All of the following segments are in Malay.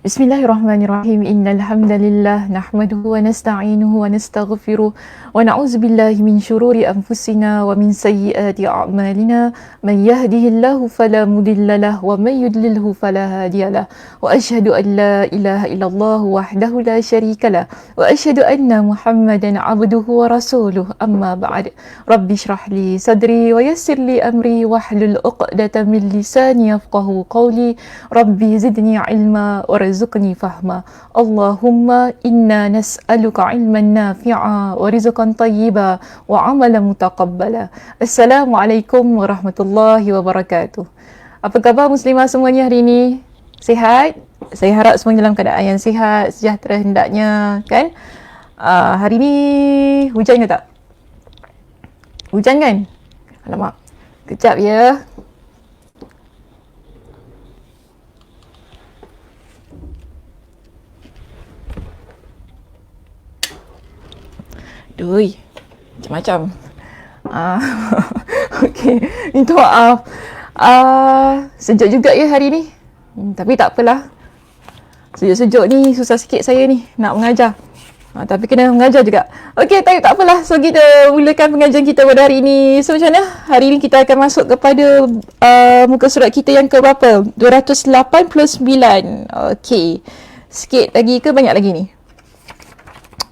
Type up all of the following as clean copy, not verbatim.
Bismillahirrahmanirrahim. Innal hamdalillah nahmaduhu wa nasta'inuhu wa nastaghfiruh wa na'udzu billahi min shururi anfusina wa min sayyiati a'malina. Man yahdihillahu fala mudhillalah wa man yudlilhu fala hadiyalah. Wa asyhadu an la ilaha illallah wahdahu la syarikalah wa asyhadu anna Muhammadan 'abduhu wa rasuluh. Amma ba'd. Rabbi shrah li sadri wa yassir li amri wahlul 'uqdatam min lisani yafqahu qawli. Rabbi zidni 'ilma warzuqni fahma. Allahumma inna nas'aluka ilman nafi'a wa rizqan tayyiba wa amalan mutaqabbala. Assalamualaikum warahmatullahi wabarakatuh. Apa khabar muslimah semuanya hari ini? Sihat? Saya harap semuanya dalam keadaan yang sihat, sejahtera hendaknya, kan? Hari ni hujan ke tak? Hujan kan? Alamak. Kejap ya. Dui, macam-macam. Okey, minta maaf. Sejuk juga ya hari ni. Tapi tak apalah. Sejuk-sejuk ni susah sikit saya ni nak mengajar. Tapi kena mengajar juga. Okey, tak apalah. So kita mulakan pengajian kita pada hari ni. So macam mana? Hari ni kita akan masuk kepada muka surat kita yang ke berapa? 289. Okey. Sikit lagi ke banyak lagi ni?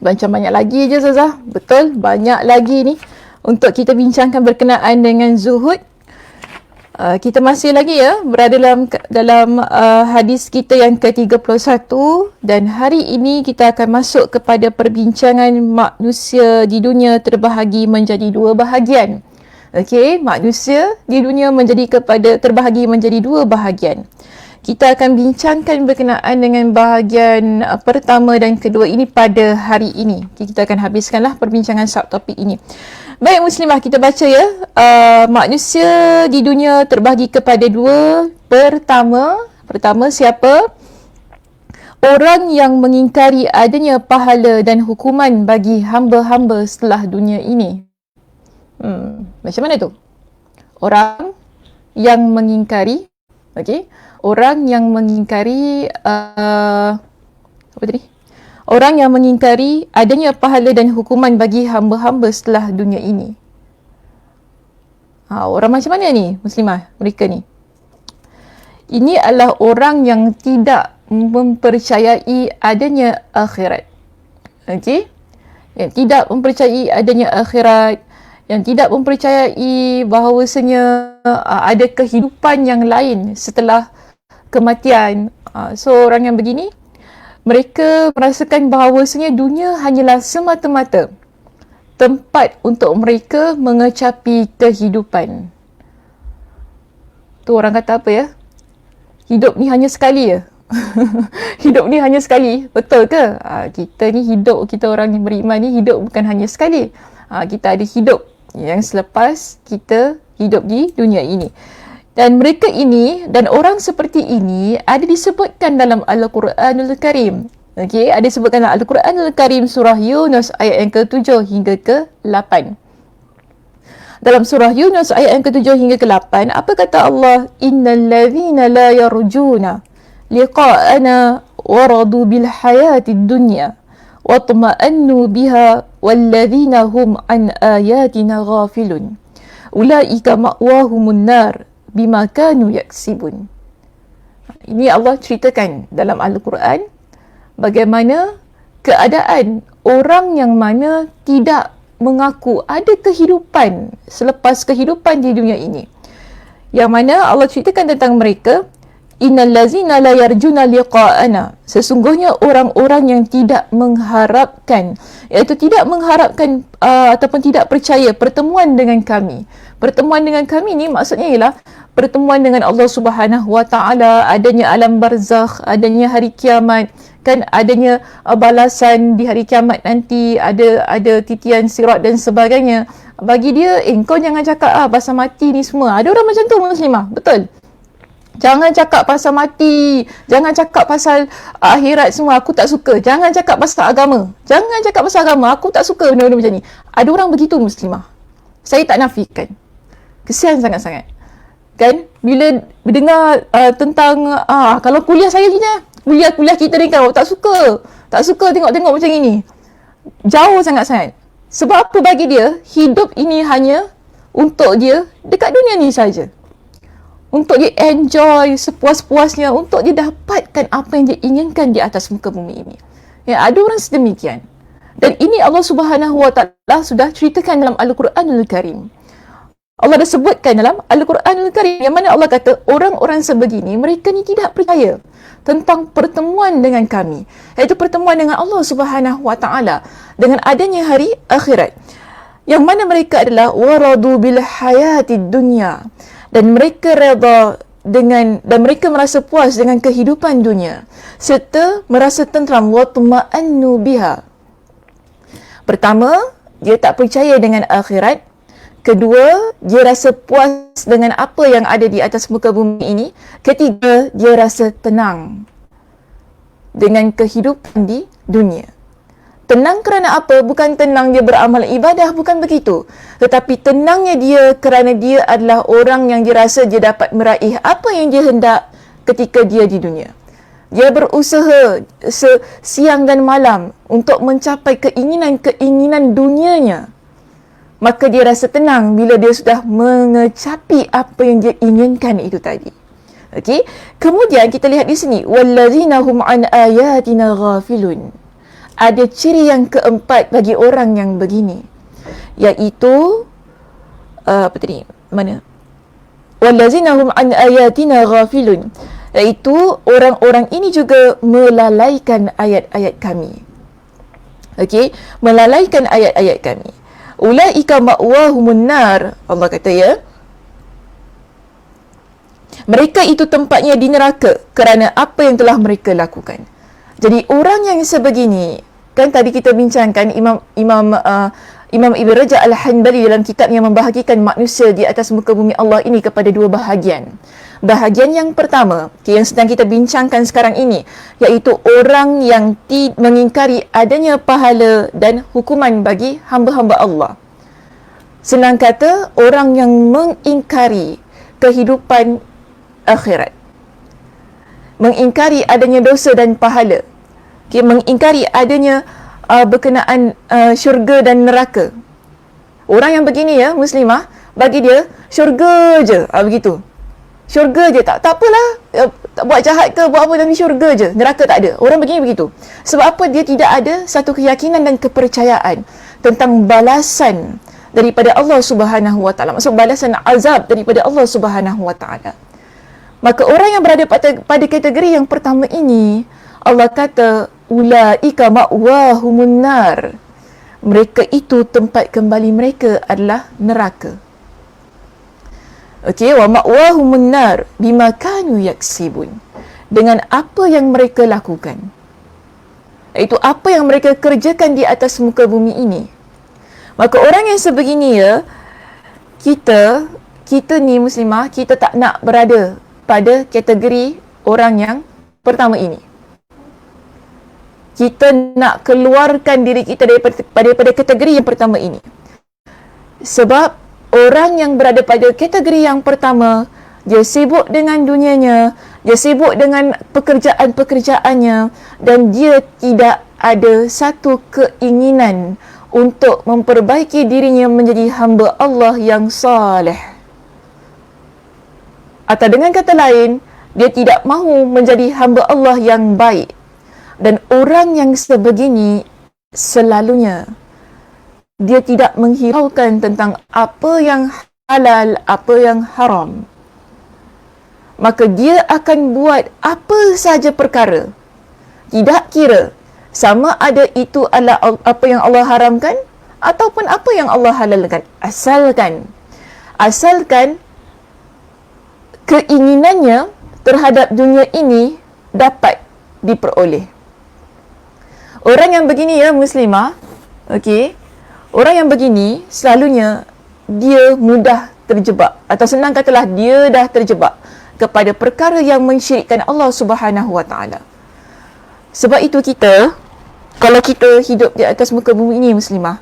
Macam banyak lagi je Zazah. Betul, banyak lagi ni untuk kita bincangkan berkenaan dengan zuhud. Kita masih lagi ya berada dalam hadis kita yang ke-31 dan hari ini kita akan masuk kepada perbincangan manusia di dunia terbahagi menjadi dua bahagian. Okey, manusia di dunia terbahagi menjadi dua bahagian. Kita akan bincangkan berkenaan dengan bahagian pertama dan kedua ini pada hari ini. Kita akan habiskanlah perbincangan subtopik ini. Baik muslimah, kita baca ya. Manusia di dunia terbahagi kepada dua. Pertama siapa? Orang yang mengingkari adanya pahala dan hukuman bagi hamba-hamba setelah dunia ini. Macam mana tu? Orang yang mengingkari, okey? Orang yang mengingkari Orang yang mengingkari adanya pahala dan hukuman bagi hamba-hamba setelah dunia ini. Orang macam mana ni muslimah? Mereka ni. Ini adalah orang yang tidak mempercayai adanya akhirat. Okey? Yang tidak mempercayai adanya akhirat, yang tidak mempercayai bahawasanya ada kehidupan yang lain setelah kematian. So orang yang begini, mereka merasakan bahawasanya dunia hanyalah semata-mata tempat untuk mereka mengecapi kehidupan. Tu orang kata apa ya? Hidup ni hanya sekali ya. Hidup ni hanya sekali. Betul ke? Kita ni hidup, kita orang yang beriman ni hidup bukan hanya sekali. Kita ada hidup yang selepas kita hidup di dunia ini. Dan mereka ini dan orang seperti ini ada disebutkan dalam Al-Quranul Karim. Okey, ada disebutkan dalam Al-Quranul Karim surah Yunus ayat yang ke-7 hingga ke-8. Dalam surah Yunus ayat yang ke-7 hingga ke-8, apa kata Allah? Innal ladzina la yarjuna liqa'ana waradu bil hayatid dunya wa tuma'annu biha wal ladzina hum an ayatina ghafilun. Ulaika ma'wahumun nar bima kanu yaksibun. Ini Allah ceritakan dalam Al-Quran bagaimana keadaan orang yang mana tidak mengaku ada kehidupan selepas kehidupan di dunia ini. Yang mana Allah ceritakan tentang mereka, innal ladzina la yarjuna liqa'ana. Sesungguhnya orang-orang yang tidak mengharapkan, iaitu tidak mengharapkan ataupun tidak percaya pertemuan dengan kami. Pertemuan dengan kami ni maksudnya ialah pertemuan dengan Allah Subhanahu Wa Taala, adanya alam barzakh, adanya hari kiamat, kan adanya balasan di hari kiamat nanti, ada titian sirat dan sebagainya. Bagi dia, kau jangan cakap pasal mati ni semua. Ada orang macam tu muslimah, betul? Jangan cakap pasal mati, jangan cakap pasal akhirat semua, aku tak suka. Jangan cakap pasal agama. Jangan cakap pasal agama, aku tak suka benda-benda macam ni. Ada orang begitu muslimah. Saya tak nafikan. Kesian sangat-sangat. kan, bila dengar tentang kalau kuliah saya ni lah, kuliah kita ni kan, tak suka tengok-tengok macam ini, jauh sangat-sangat. Sebab apa bagi dia, hidup ini hanya untuk dia dekat dunia ni saja, untuk dia enjoy sepuas-puasnya, untuk dia dapatkan apa yang dia inginkan di atas muka bumi ini. Ya, ada orang sedemikian. Dan ini Allah Subhanahu Wa Taala sudah ceritakan dalam Al-Quranul Karim. Allah dah sebutkan dalam Al-Quranul Karim, yang mana Allah kata orang-orang sebegini, mereka ni tidak percaya tentang pertemuan dengan kami, iaitu pertemuan dengan Allah Subhanahu Wa Taala, dengan adanya hari akhirat, yang mana mereka adalah waradu bil hayatid dunya, dan mereka redha dengan, dan mereka merasa puas dengan kehidupan dunia, serta merasa tenteram, wa tuma'annu biha. Pertama, dia tak percaya dengan akhirat. Kedua, dia rasa puas dengan apa yang ada di atas muka bumi ini. Ketiga, dia rasa tenang dengan kehidupan di dunia. Tenang kerana apa? Bukan tenang dia beramal ibadah, bukan begitu. Tetapi tenangnya dia kerana dia adalah orang yang dirasa dia dapat meraih apa yang dia hendak ketika dia di dunia. Dia berusaha siang dan malam untuk mencapai keinginan-keinginan dunianya. Maka dia rasa tenang bila dia sudah mengecapi apa yang dia inginkan itu tadi. Okey. Kemudian kita lihat di sini, wallazina hum an ayatina ghafilun. Ada ciri yang keempat bagi orang yang begini, iaitu apa tadi? Mana? Wallazina hum an ayatina ghafilun. Iaitu orang-orang ini juga melalaikan ayat-ayat kami. Okey, melalaikan ayat-ayat kami. Ulaika ma'wahumun nar. Allah kata, ya, mereka itu tempatnya di neraka kerana apa yang telah mereka lakukan. Jadi orang yang sebegini, kan tadi kita bincangkan Imam Ibn Rajab Al-Hanbali dalam kitab yang membahagikan manusia di atas muka bumi Allah ini kepada dua bahagian. Bahagian yang pertama, yang sedang kita bincangkan sekarang ini, iaitu orang yang mengingkari adanya pahala dan hukuman bagi hamba-hamba Allah. Senang kata, orang yang mengingkari kehidupan akhirat, mengingkari adanya dosa dan pahala, mengingkari adanya berkenaan syurga dan neraka. Orang yang begini, ya, muslimah, bagi dia syurga je, begitu. Syurga je, tak apalah, buat jahat ke buat apa, tapi syurga je, neraka tak ada. Orang begini begitu. Sebab apa? Dia tidak ada satu keyakinan dan kepercayaan tentang balasan daripada Allah Subhanahu Wa Taala, maksud balasan azab daripada Allah Subhanahu Wa Taala. Maka orang yang berada pada kategori yang pertama ini, Allah kata ulaika ma'wahumun nar. Mereka itu tempat kembali mereka adalah neraka. Okey, wa ma'wahumun nar bima kanu yaksibun. Dengan apa yang mereka lakukan, iaitu apa yang mereka kerjakan di atas muka bumi ini. Maka orang yang sebegini, ya, kita ni muslimah, kita tak nak berada pada kategori orang yang pertama ini. Kita nak keluarkan diri kita daripada kategori yang pertama ini. Sebab orang yang berada pada kategori yang pertama, dia sibuk dengan dunianya, dia sibuk dengan pekerjaan-pekerjaannya, dan dia tidak ada satu keinginan untuk memperbaiki dirinya menjadi hamba Allah yang saleh. Atau dengan kata lain, dia tidak mahu menjadi hamba Allah yang baik. Dan orang yang sebegini selalunya dia tidak menghiraukan tentang apa yang halal, apa yang haram. Maka dia akan buat apa saja perkara, tidak kira sama ada itu adalah apa yang Allah haramkan ataupun apa yang Allah halalkan. Asalkan keinginannya terhadap dunia ini dapat diperoleh. Orang yang begini, ya, muslimah, okey, orang yang begini selalunya dia mudah terjebak, atau senang katalah dia dah terjebak kepada perkara yang mensyirikkan Allah Subhanahu Wa Taala. Sebab itu kita, kalau kita hidup di atas muka bumi ini, muslimah,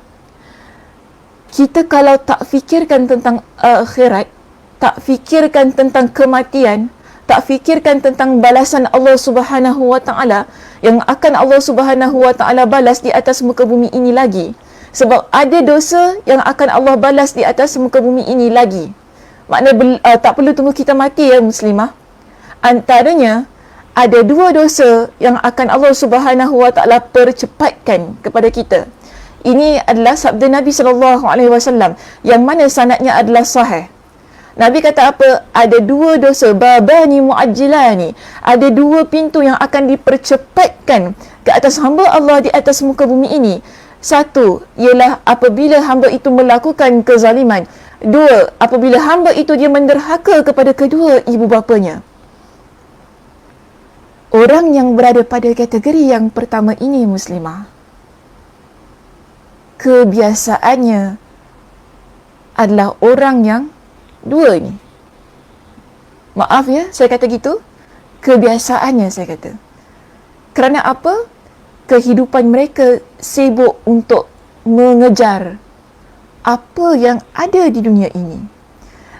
kita kalau tak fikirkan tentang akhirat, tak fikirkan tentang kematian, tak fikirkan tentang balasan Allah Subhanahu wa taala yang akan Allah Subhanahu wa taala balas di atas muka bumi ini lagi. Sebab ada dosa yang akan Allah balas di atas muka bumi ini lagi. Maknanya tak perlu tunggu kita mati ya muslimah. Antaranya ada dua dosa yang akan Allah Subhanahu wa taala percepatkan kepada kita. Ini adalah sabda Nabi sallallahu alaihi wasallam yang mana sanadnya adalah sahih. Nabi kata apa? Ada dua dosa, babani muajjilani. Ada dua pintu yang akan dipercepatkan ke atas hamba Allah di atas muka bumi ini. Satu, ialah apabila hamba itu melakukan kezaliman. Dua, apabila hamba itu dia menderhaka kepada kedua ibu bapanya. Orang yang berada pada kategori yang pertama ini muslimah, kebiasaannya adalah orang yang dua ni. Maaf ya, saya kata gitu. Kebiasaannya saya kata. Kerana apa? Kehidupan mereka sibuk untuk mengejar apa yang ada di dunia ini.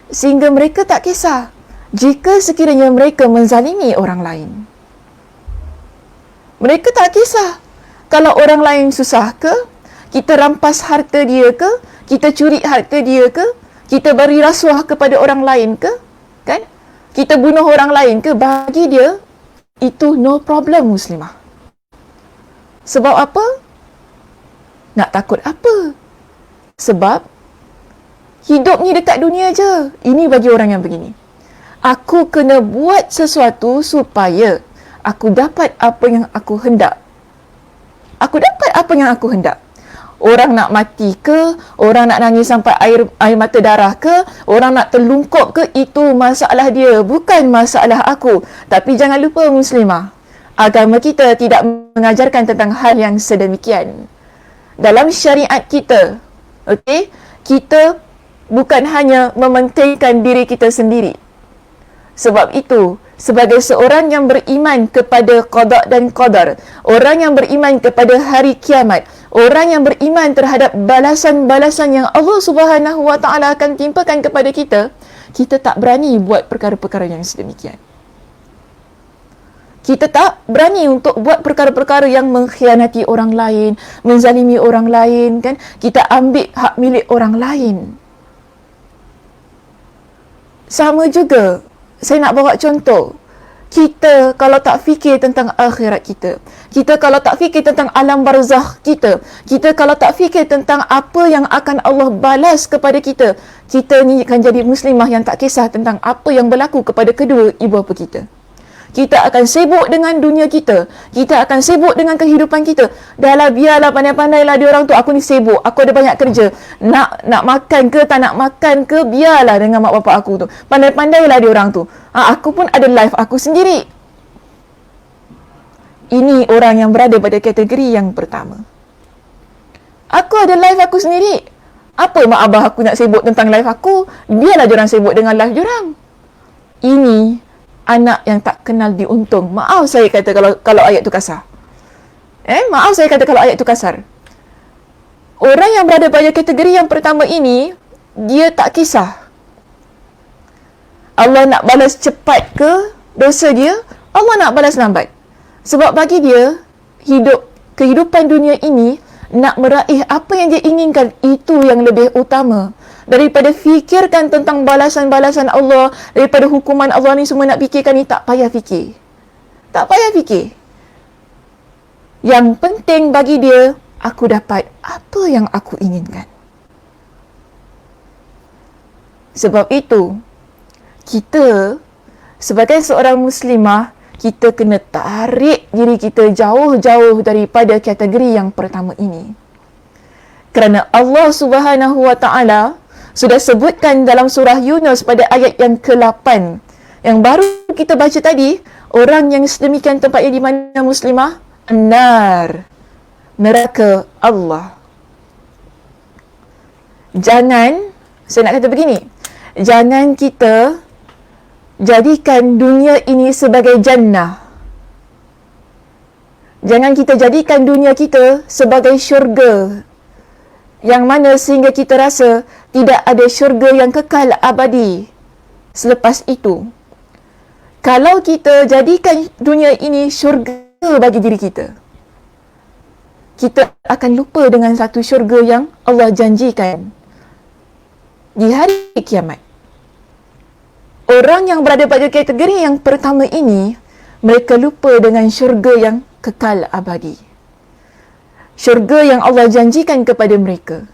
Sehingga mereka tak kisah jika sekiranya mereka menzalimi orang lain. Mereka tak kisah kalau orang lain susah ke, kita rampas harta dia ke, kita curi harta dia ke, kita beri rasuah kepada orang lain ke, kan? Kita bunuh orang lain ke, bagi dia itu no problem muslimah. Sebab apa? Nak takut apa? Sebab hidup ni dekat dunia je. Ini bagi orang yang begini. Aku kena buat sesuatu supaya aku dapat apa yang aku hendak. Aku dapat apa yang aku hendak. Orang nak mati ke, orang nak nangis sampai air mata darah ke, orang nak terlungkup ke, itu masalah dia, bukan masalah aku. Tapi jangan lupa muslimah, agama kita tidak mengajarkan tentang hal yang sedemikian. Dalam syariat kita, okey, kita bukan hanya mementingkan diri kita sendiri. Sebab itu, sebagai seorang yang beriman kepada qada dan qadar, orang yang beriman kepada hari kiamat, orang yang beriman terhadap balasan-balasan yang Allah Subhanahu wa taala akan timpakan kepada kita, kita tak berani buat perkara-perkara yang sedemikian. Kita tak berani untuk buat perkara-perkara yang mengkhianati orang lain, menzalimi orang lain, kan? Kita ambil hak milik orang lain. Sama juga, saya nak bawa contoh. Kita kalau tak fikir tentang akhirat kita, kita kalau tak fikir tentang alam barzakh kita, kita kalau tak fikir tentang apa yang akan Allah balas kepada kita, kita ni akan jadi muslimah yang tak kisah tentang apa yang berlaku kepada kedua ibu bapa kita. Kita akan sibuk dengan dunia kita. Kita akan sibuk dengan kehidupan kita. Dahlah, biarlah, pandai-pandailah dia orang tu. Aku ni sibuk. Aku ada banyak kerja. Nak makan ke, tak nak makan ke, biarlah dengan mak bapak aku tu. Pandai-pandailah dia orang tu. Aku pun ada life aku sendiri. Ini orang yang berada pada kategori yang pertama. Aku ada life aku sendiri. Apa mak abah aku nak sibuk tentang life aku? Biarlah dia orang sibuk dengan life dia orang. Ini anak yang tak kenal diuntung. Maaf saya kata kalau ayat tu kasar. Maaf saya kata kalau ayat tu kasar. Orang yang berada pada kategori yang pertama ini, dia tak kisah Allah nak balas cepat ke dosa dia, Allah nak balas lambat. Sebab bagi dia, kehidupan dunia ini, nak meraih apa yang dia inginkan, itu yang lebih utama. Daripada fikirkan tentang balasan-balasan Allah, daripada hukuman Allah ni semua nak fikirkan ni, tak payah fikir. Tak payah fikir. Yang penting bagi dia, aku dapat apa yang aku inginkan. Sebab itu, kita sebagai seorang muslimah, kita kena tarik diri kita jauh-jauh daripada kategori yang pertama ini. Kerana Allah Subhanahu wa taala sudah sebutkan dalam surah Yunus pada ayat yang ke-8 yang baru kita baca tadi, orang yang sedemikian tempatnya di mana muslimah? An-nar, neraka Allah. Jangan, saya nak kata begini, jangan kita jadikan dunia ini sebagai jannah. Jangan kita jadikan dunia kita sebagai syurga, yang mana sehingga kita rasa tidak ada syurga yang kekal abadi. Selepas itu, kalau kita jadikan dunia ini syurga bagi diri kita, kita akan lupa dengan satu syurga yang Allah janjikan di hari kiamat. Orang yang berada pada kategori yang pertama ini, mereka lupa dengan syurga yang kekal abadi. Syurga yang Allah janjikan kepada mereka.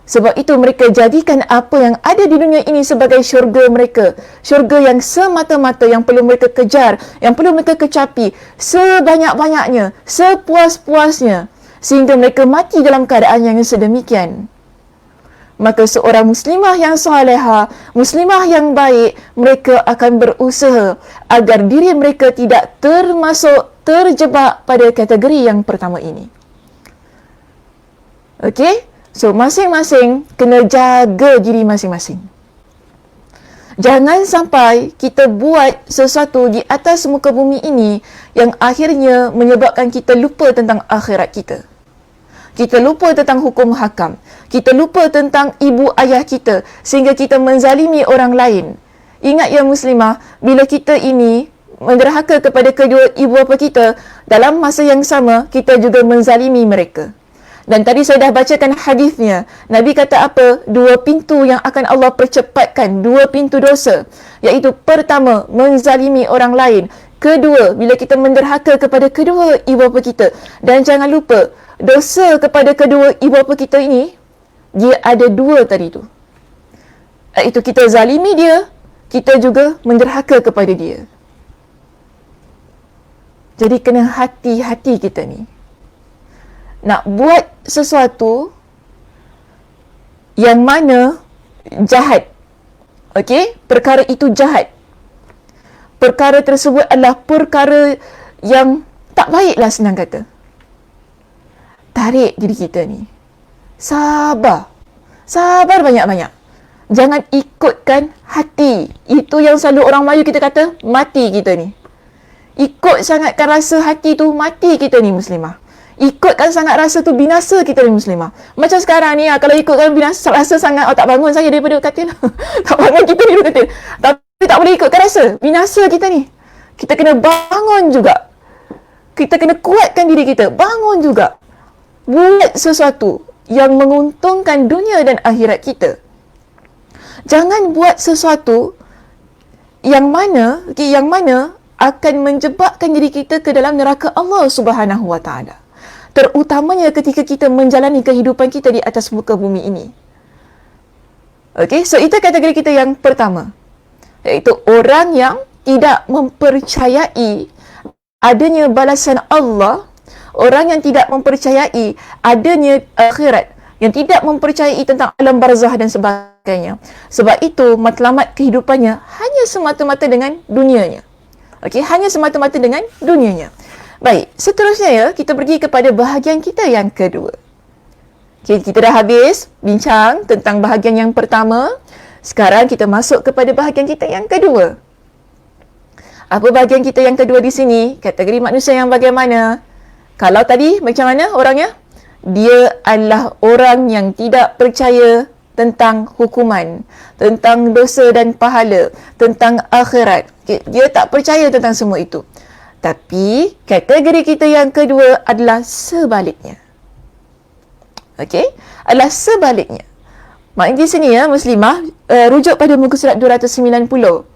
Sebab itu mereka jadikan apa yang ada di dunia ini sebagai syurga mereka. Syurga yang semata-mata yang perlu mereka kejar, yang perlu mereka kecapi sebanyak-banyaknya, sepuas-puasnya, sehingga mereka mati dalam keadaan yang sedemikian. Maka seorang muslimah yang salihah, muslimah yang baik, mereka akan berusaha agar diri mereka tidak terjebak pada kategori yang pertama ini. Okey? So, masing-masing kena jaga diri masing-masing. Jangan sampai kita buat sesuatu di atas muka bumi ini yang akhirnya menyebabkan kita lupa tentang akhirat kita. Kita lupa tentang hukum hakam. Kita lupa tentang ibu ayah kita sehingga kita menzalimi orang lain. Ingat ya muslimah, bila kita ini menderhaka kepada kedua ibu bapa kita, dalam masa yang sama kita juga menzalimi mereka. Dan tadi saya dah bacakan hadisnya. Nabi kata apa? 2 pintu yang akan Allah percepatkan, 2 pintu dosa. Iaitu pertama, menzalimi orang lain. Kedua, bila kita menderhaka kepada kedua ibu bapa kita. Dan jangan lupa, dosa kepada kedua ibu bapa kita ini, dia ada 2 tadi tu. Iaitu kita zalimi dia, kita juga menderhaka kepada dia. Jadi kena hati-hati kita ni. Nak buat sesuatu yang mana jahat. Okey? Perkara itu jahat. Perkara tersebut adalah perkara yang tak baiklah, senang kata. Tarik diri kita ni. Sabar. Sabar banyak-banyak. Jangan ikutkan hati. Itu yang selalu orang Melayu kita kata, mati kita ni. Ikut sangatkan rasa hati tu, mati kita ni muslimah. Ikutkan sangat rasa tu, binasa kita ni muslimah. Macam sekarang ni, kalau ikutkan binasa, rasa sangat, tak bangun saya daripada katil. Tak bangun kita ni daripada katil. Tapi tak boleh ikutkan rasa, binasa kita ni. Kita kena bangun juga. Kita kena kuatkan diri kita, bangun juga. Buat sesuatu yang menguntungkan dunia dan akhirat kita. Jangan buat sesuatu yang mana akan menjebakkan diri kita ke dalam neraka Allah Subhanahu Wa Taala. Terutamanya ketika kita menjalani kehidupan kita di atas muka bumi ini. Okey, so itu kategori kita yang pertama. Iaitu orang yang tidak mempercayai adanya balasan Allah, orang yang tidak mempercayai adanya akhirat, yang tidak mempercayai tentang alam barzah dan sebagainya. Sebab itu matlamat kehidupannya hanya semata-mata dengan dunianya. Okey, hanya semata-mata dengan dunianya. Baik, seterusnya ya, kita pergi kepada bahagian kita yang kedua. Okay, kita dah habis bincang tentang bahagian yang pertama. Sekarang kita masuk kepada bahagian kita yang kedua. Apa bahagian kita yang kedua di sini? Kategori manusia yang bagaimana? Kalau tadi macam mana orangnya? Dia adalah orang yang tidak percaya tentang hukuman, tentang dosa dan pahala, tentang akhirat. Okay, dia tak percaya tentang semua itu. Tapi kategori kita yang kedua adalah sebaliknya. Okey? Adalah sebaliknya. Maknanya di sini ya muslimah, rujuk pada muka surat 290.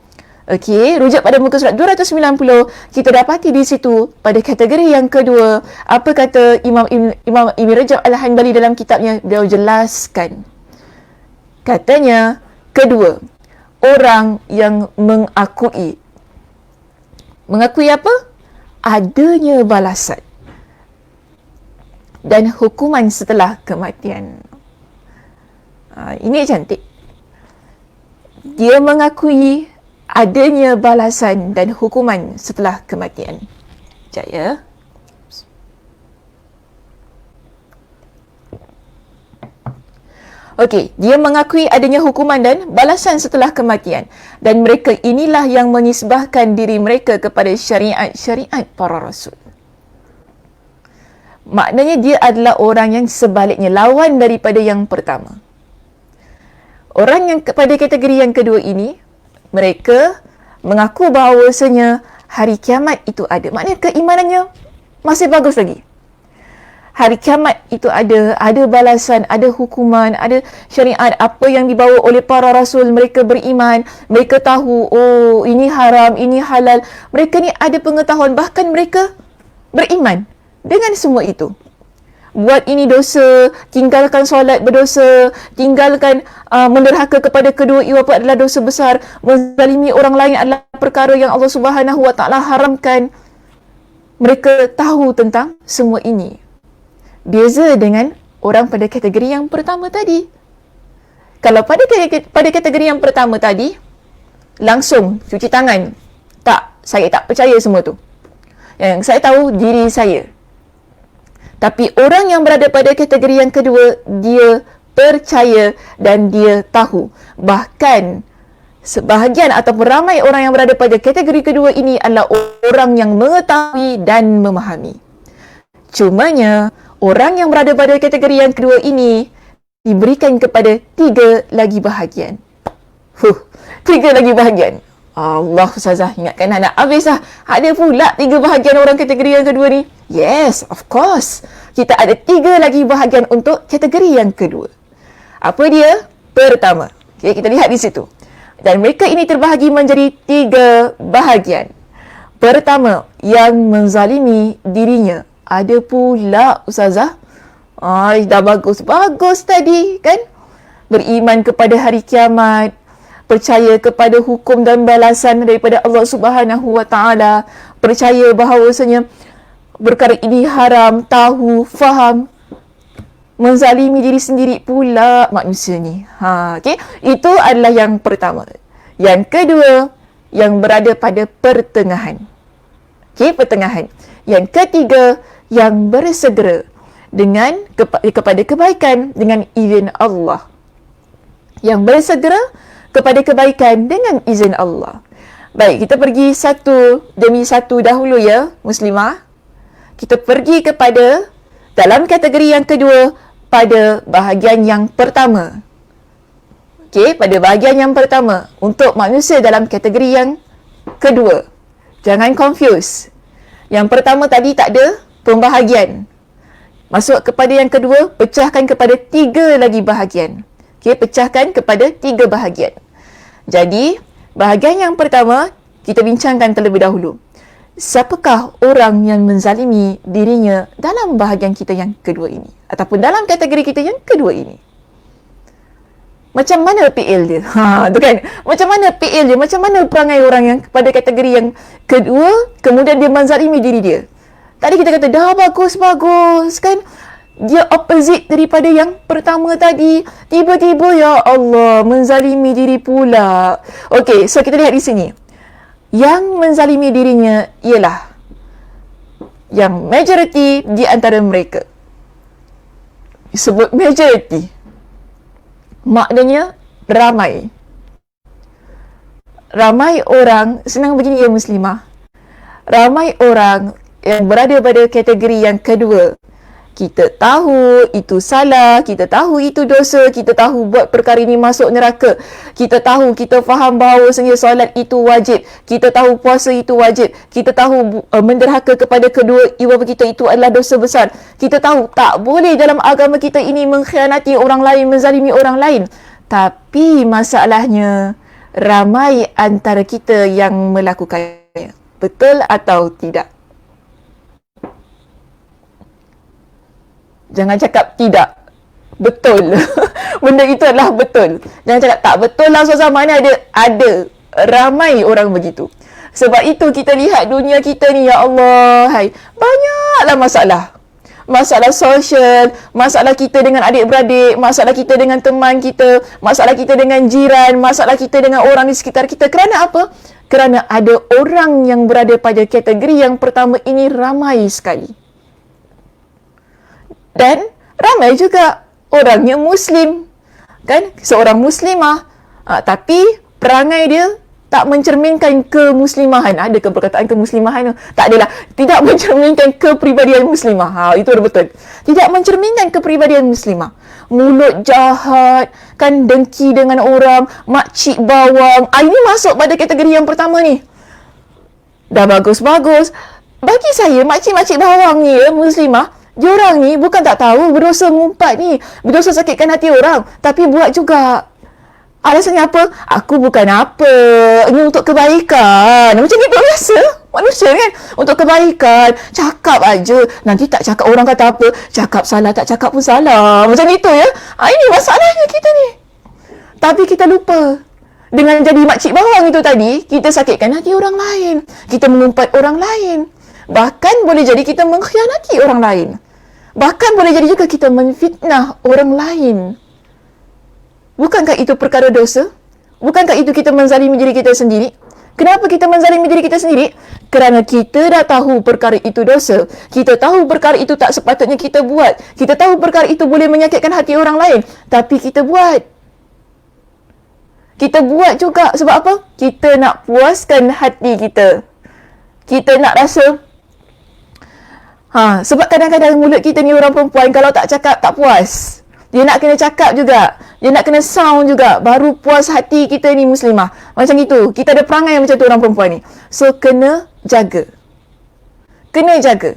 Okey, rujuk pada muka surat 290, kita dapati di situ pada kategori yang kedua, apa kata Imam Ibn Rajab Al-Hanbali dalam kitabnya, beliau jelaskan. Katanya, kedua, orang yang mengakui. Mengakui apa? Adanya balasan dan hukuman setelah kematian. Ini cantik. Dia mengakui adanya balasan dan hukuman setelah kematian. Sekejap ya. Okey, dia mengakui adanya hukuman dan balasan setelah kematian. Dan mereka inilah yang menisbahkan diri mereka kepada syariat-syariat para rasul. Maknanya dia adalah orang yang sebaliknya, lawan daripada yang pertama. Orang yang pada kategori yang kedua ini, mereka mengaku bahawasanya hari kiamat itu ada. Maknanya keimanannya masih bagus lagi. Hari kiamat itu ada balasan, ada hukuman, ada syariat, apa yang dibawa oleh para rasul. Mereka beriman, mereka tahu, oh ini haram, ini halal. Mereka ni ada pengetahuan, bahkan mereka beriman dengan semua itu. Buat ini dosa, tinggalkan solat berdosa, tinggalkan menderhaka kepada kedua ibu bapa adalah dosa besar, menzalimi orang lain adalah perkara yang Allah Subhanahu Wa Taala haramkan. Mereka tahu tentang semua ini. Beza dengan orang pada kategori yang pertama tadi. Kalau pada kategori yang pertama tadi, langsung cuci tangan. Tak, saya tak percaya semua tu. Yang saya tahu diri saya. Tapi orang yang berada pada kategori yang kedua, dia percaya dan dia tahu. Bahkan sebahagian ataupun ramai orang yang berada pada kategori kedua ini adalah orang yang mengetahui dan memahami. Cumanya, orang yang berada pada kategori yang kedua ini diberikan kepada 3 lagi bahagian. 3 lagi bahagian. Allah, Ustazah, ingatkan nak habis lah. Ada pula 3 bahagian orang kategori yang kedua ni. Yes, of course. Kita ada 3 lagi bahagian untuk kategori yang kedua. Apa dia? Pertama. Okay, kita lihat di situ. Dan mereka ini terbahagi menjadi 3 bahagian. Pertama, yang menzalimi dirinya. Ada pula, Ustazah. Dah bagus. Bagus tadi, kan? Beriman kepada hari kiamat. Percaya kepada hukum dan balasan daripada Allah Subhanahu Wa Taala. Percaya bahawasanya perkara ini haram, tahu, faham. Menzalimi diri sendiri pula manusia ni. Okay? Itu adalah yang pertama. Yang kedua, yang berada pada pertengahan. Okay, pertengahan. Yang ketiga, yang bersegera dengan kepada kebaikan dengan izin Allah. Yang bersegera kepada kebaikan dengan izin Allah. Baik, kita pergi satu demi satu dahulu ya, Muslimah. Kita pergi kepada dalam kategori yang kedua pada bahagian yang pertama. Okey, pada bahagian yang pertama untuk manusia dalam kategori yang kedua. Jangan confuse. Yang pertama tadi tak ada pembahagian. Masuk kepada yang kedua, pecahkan kepada 3 lagi bahagian. Okey, pecahkan kepada 3 bahagian. Jadi, bahagian yang pertama, kita bincangkan terlebih dahulu. Siapakah orang yang menzalimi dirinya dalam bahagian kita yang kedua ini? Ataupun dalam kategori kita yang kedua ini? Macam mana PL dia? Tu kan? Macam mana PL dia? Macam mana perangai orang yang pada kategori yang kedua, kemudian dia menzalimi diri dia? Tadi kita kata, dah bagus-bagus, kan? Dia opposite daripada yang pertama tadi. Tiba-tiba, ya Allah, menzalimi diri pula. Okey, so kita lihat di sini. Yang menzalimi dirinya ialah yang majoriti di antara mereka. Disebut majoriti. Maknanya ramai. Ramai orang, senang begini ya Muslimah. Ramai orang yang berada pada kategori yang kedua. Kita tahu itu salah, kita tahu itu dosa, kita tahu buat perkara ini masuk neraka. Kita tahu, kita faham bahawa solat itu wajib. Kita tahu puasa itu wajib. Kita tahu menderhaka kepada kedua ibu bapa kita itu adalah dosa besar. Kita tahu tak boleh dalam agama kita ini mengkhianati orang lain, menzalimi orang lain. Tapi masalahnya ramai antara kita yang melakukannya. Betul atau tidak? Jangan cakap tidak. Betul. Benda itu adalah betul. Jangan cakap tak betul lah Ustazah. Mana ada? Ada. Ramai orang begitu. Sebab itu kita lihat dunia kita ni, ya Allah, hai, banyaklah masalah. Masalah sosial, masalah kita dengan adik-beradik, masalah kita dengan teman kita, masalah kita dengan jiran, masalah kita dengan orang di sekitar kita. Kerana apa? Kerana ada orang yang berada pada kategori yang pertama ini ramai sekali. Dan ramai juga orangnya Muslim. Kan? Seorang Muslimah. Tapi perangai dia tak mencerminkan kemuslimahan. Ada ke perkataan kemuslimahan tu? Tak adalah. Tidak mencerminkan kepribadian muslimah. Itu ada betul. Tidak mencerminkan kepribadian muslimah. Mulut jahat, kan dengki dengan orang, makcik bawang. Ini masuk pada kategori yang pertama ni. Dah bagus-bagus. Bagi saya, makcik-makcik bawang ni muslimah, diorang ni bukan tak tahu berdosa mengumpat ni, berdosa sakitkan hati orang, tapi buat juga. Alasannya apa? Aku bukan apa. Ini untuk kebaikan. Macam gitu biasa. Manusia kan? Untuk kebaikan. Cakap aja. Nanti tak cakap orang kata apa. Cakap salah, tak cakap pun salah. Macam itu ya. Ini masalahnya kita ni. Tapi kita lupa. Dengan jadi makcik bawang itu tadi, kita sakitkan hati orang lain. Kita mengumpat orang lain. Bahkan boleh jadi kita mengkhianati orang lain. Bahkan boleh jadi juga kita menfitnah orang lain. Bukankah itu perkara dosa? Bukankah itu kita menzalimi diri kita sendiri? Kenapa kita menzalimi diri kita sendiri? Kerana kita dah tahu perkara itu dosa. Kita tahu perkara itu tak sepatutnya kita buat. Kita tahu perkara itu boleh menyakitkan hati orang lain. Tapi kita buat. Kita buat juga sebab apa? Kita nak puaskan hati kita. Kita nak rasa sebab kadang-kadang mulut kita ni orang perempuan kalau tak cakap tak puas. Dia nak kena cakap juga. Dia nak kena sound juga. Baru puas hati kita ni muslimah. Macam itu. Kita ada perangai macam tu orang perempuan ni. So, kena jaga. Kena jaga.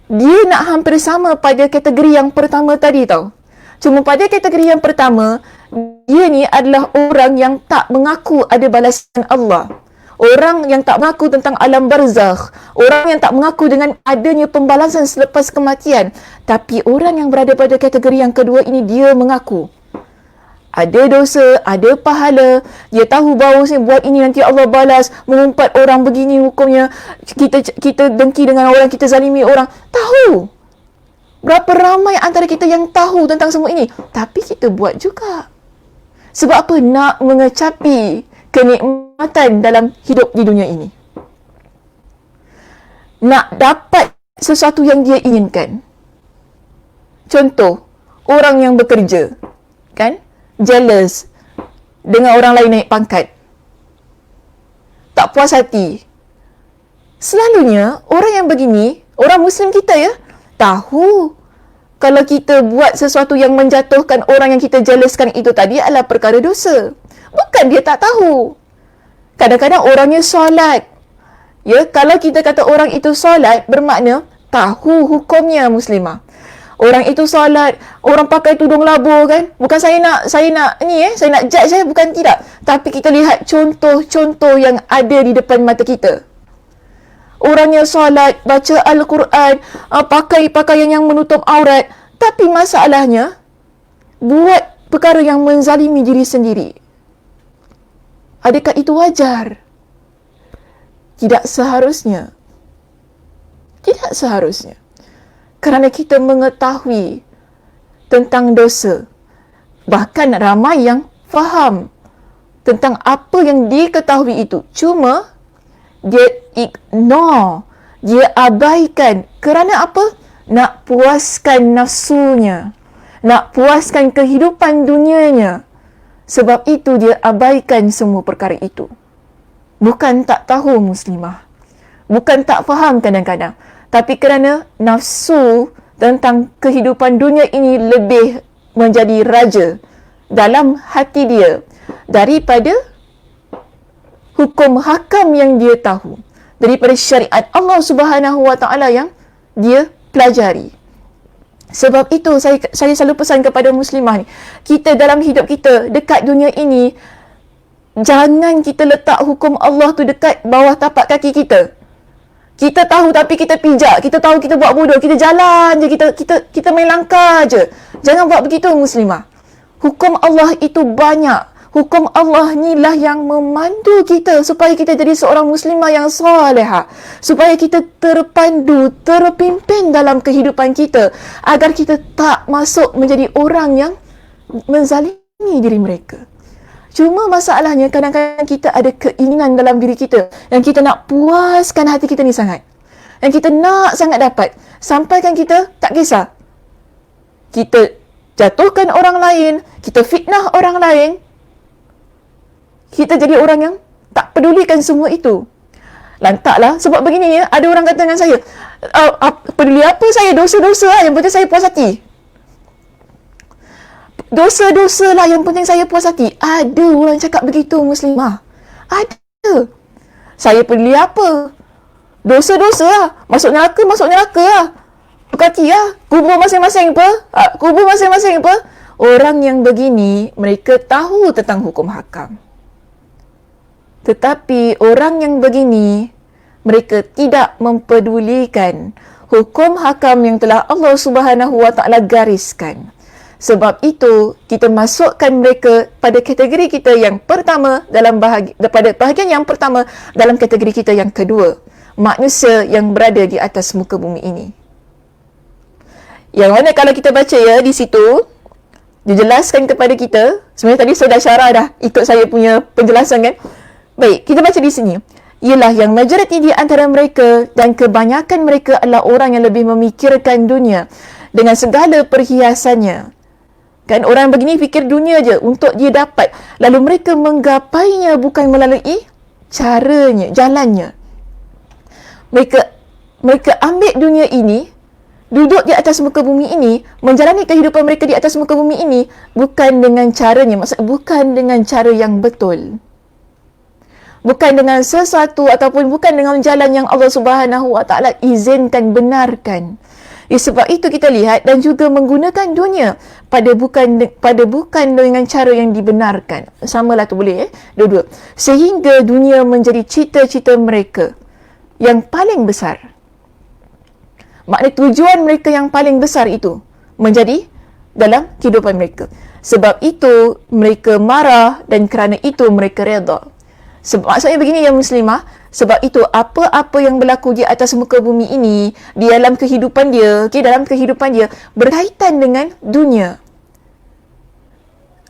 Dia nak hampir sama pada kategori yang pertama tadi tau. Cuma pada kategori yang pertama, dia ni adalah orang yang tak mengaku ada balasan Allah. Orang yang tak mengaku tentang alam barzakh. Orang yang tak mengaku dengan adanya pembalasan selepas kematian. Tapi orang yang berada pada kategori yang kedua ini, dia mengaku. Ada dosa, ada pahala. Dia tahu bahawa buat ini nanti Allah balas. Mengumpat orang begini hukumnya. Kita dengki dengan orang, kita zalimi orang. Tahu. Berapa ramai antara kita yang tahu tentang semua ini. Tapi kita buat juga. Sebab apa? Nak mengecapi kenikmatan dalam hidup di dunia ini. Nak dapat sesuatu yang dia inginkan. Contoh, orang yang bekerja, kan? Jealous dengan orang lain naik pangkat. Tak puas hati. Selalunya, orang yang begini, orang Muslim kita ya, tahu kalau kita buat sesuatu yang menjatuhkan orang yang kita jealouskan itu tadi adalah perkara dosa. Bukan dia tak tahu. Kadang-kadang orangnya solat. Ya, kalau kita kata orang itu solat, bermakna tahu hukumnya muslimah. Orang itu solat, orang pakai tudung labu kan? Bukan saya nak saya nak judge bukan tidak. Tapi kita lihat contoh-contoh yang ada di depan mata kita. Orangnya solat, baca Al-Quran, pakai pakaian yang menutup aurat. Tapi masalahnya, buat perkara yang menzalimi diri sendiri. Adakah itu wajar? Tidak seharusnya. Tidak seharusnya. Kerana kita mengetahui tentang dosa. Bahkan ramai yang faham tentang apa yang diketahui itu. Cuma, dia ignore. Dia abaikan. Kerana apa? Nak puaskan nafsunya. Nak puaskan kehidupan dunianya. Sebab itu dia abaikan semua perkara itu. Bukan tak tahu muslimah. Bukan tak faham kadang-kadang. Tapi kerana nafsu tentang kehidupan dunia ini lebih menjadi raja dalam hati dia daripada hukum hakam yang dia tahu. Daripada syariat Allah Subhanahu Wa Taala yang dia pelajari. Sebab itu saya selalu pesan kepada muslimah ni, kita dalam hidup kita dekat dunia ini, jangan kita letak hukum Allah tu dekat bawah tapak kaki kita. Kita tahu tapi kita pijak, kita tahu kita buat bodoh, kita jalan je, kita main langkah je. Jangan buat begitu muslimah. Hukum Allah itu banyak. Hukum Allah ni lah yang memandu kita supaya kita jadi seorang muslimah yang salihah. Supaya kita terpandu, terpimpin dalam kehidupan kita. Agar kita tak masuk menjadi orang yang menzalimi diri mereka. Cuma masalahnya kadang-kadang kita ada keinginan dalam diri kita. Yang kita nak puaskan hati kita ni sangat. Yang kita nak sangat dapat. Sampaikan kita tak kisah. Kita jatuhkan orang lain. Kita fitnah orang lain. kita jadi orang yang tak pedulikan semua itu. Lantaklah, sebab begini ya, ada orang kata dengan saya, peduli apa saya, dosa-dosa lah, yang penting saya puas hati. Dosa-dosa lah, yang penting saya puas hati. Ada orang cakap begitu, muslimah. Ada. Saya peduli apa? Dosa-dosa lah. Masuk neraka lah. Puas hati lah. Kubur masing-masing apa? Orang yang begini, mereka tahu tentang hukum hakam. Tetapi orang yang begini, mereka tidak mempedulikan hukum hakam yang telah Allah Subhanahu Wa Taala gariskan. Sebab itu, kita masukkan mereka pada kategori kita yang pertama pada bahagian yang pertama dalam kategori kita yang kedua. Manusia yang berada di atas muka bumi ini. Yang mana kalau kita baca ya di situ, dijelaskan kepada kita, sebenarnya tadi saya dah syarah dah, ikut saya punya penjelasan kan. Baik, kita baca di sini. Ialah yang majoriti di antara mereka dan kebanyakan mereka adalah orang yang lebih memikirkan dunia dengan segala perhiasannya. Kan orang begini fikir dunia je untuk dia dapat. Lalu mereka menggapainya bukan melalui caranya, jalannya. Mereka ambil dunia ini, duduk di atas muka bumi ini, menjalani kehidupan mereka di atas muka bumi ini bukan dengan caranya, maksud bukan dengan cara yang betul. Bukan dengan sesuatu ataupun bukan dengan jalan yang Allah Subhanahu Wa Taala izinkan, benarkan. Sebab itu kita lihat dan juga menggunakan dunia pada bukan dengan cara yang dibenarkan. Samalah tu boleh dua-dua. Sehingga dunia menjadi cita-cita mereka yang paling besar. Maknanya tujuan mereka yang paling besar itu menjadi dalam kehidupan mereka. Sebab itu mereka marah dan kerana itu mereka redha. Maksudnya begini ya muslimah, sebab itu apa-apa yang berlaku di atas muka bumi ini, di dalam kehidupan dia, dalam kehidupan dia berkaitan dengan dunia.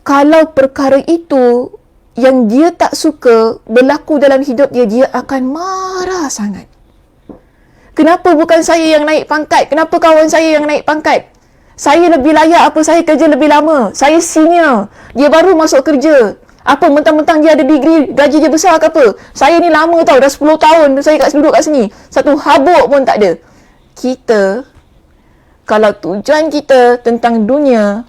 Kalau perkara itu yang dia tak suka berlaku dalam hidup dia, dia akan marah sangat. Kenapa bukan saya yang naik pangkat? Kenapa kawan saya yang naik pangkat? Saya lebih layak apa? Saya kerja lebih lama. Saya senior. Dia baru masuk kerja. Apa mentang-mentang dia ada degree, gaji dia besar ke apa? Saya ni lama tau, dah 10 tahun saya duduk kat sini. Satu habuk pun tak ada. Kita, kalau tujuan kita tentang dunia,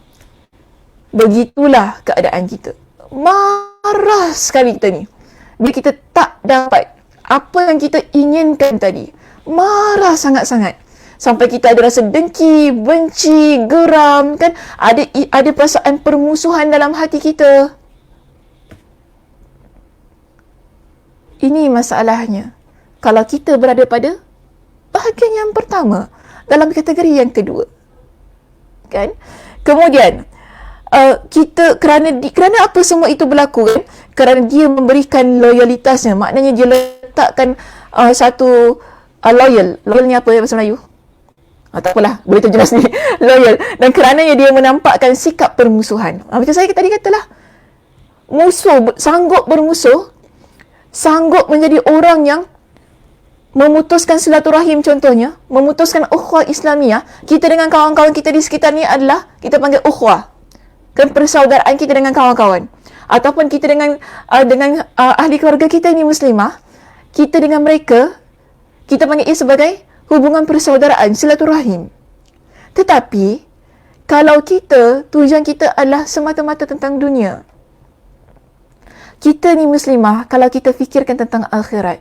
begitulah keadaan kita. Marah sekali kita ni. Bila kita tak dapat apa yang kita inginkan tadi. Marah sangat-sangat. Sampai kita ada rasa dengki, benci, geram, kan? Ada perasaan permusuhan dalam hati kita. Ini masalahnya. Kalau kita berada pada bahagian yang pertama dalam kategori yang kedua. Kan? Kemudian, kita kerana apa semua itu berlaku kan? Kerana dia memberikan loyalitasnya. Maknanya dia letakkan satu loyal. Loyal ni apa ya bahasa Melayu? Tak apalah, boleh terjemah sendiri. Loyal. Dan kerananya dia menampakkan sikap permusuhan. Macam saya tadi katalah, musuh, sanggup bermusuh, sanggup menjadi orang yang memutuskan silaturahim contohnya, memutuskan ukhuwah Islamiyah. Kita dengan kawan-kawan kita di sekitar ni adalah, kita panggil ukhuwah. Kan persaudaraan kita dengan kawan-kawan. Ataupun kita dengan ahli keluarga kita ni muslimah, kita dengan mereka, kita panggil ia sebagai hubungan persaudaraan, silaturahim. Tetapi, kalau tujuan kita adalah semata-mata tentang dunia, kita ni muslimah, kalau kita fikirkan tentang akhirat,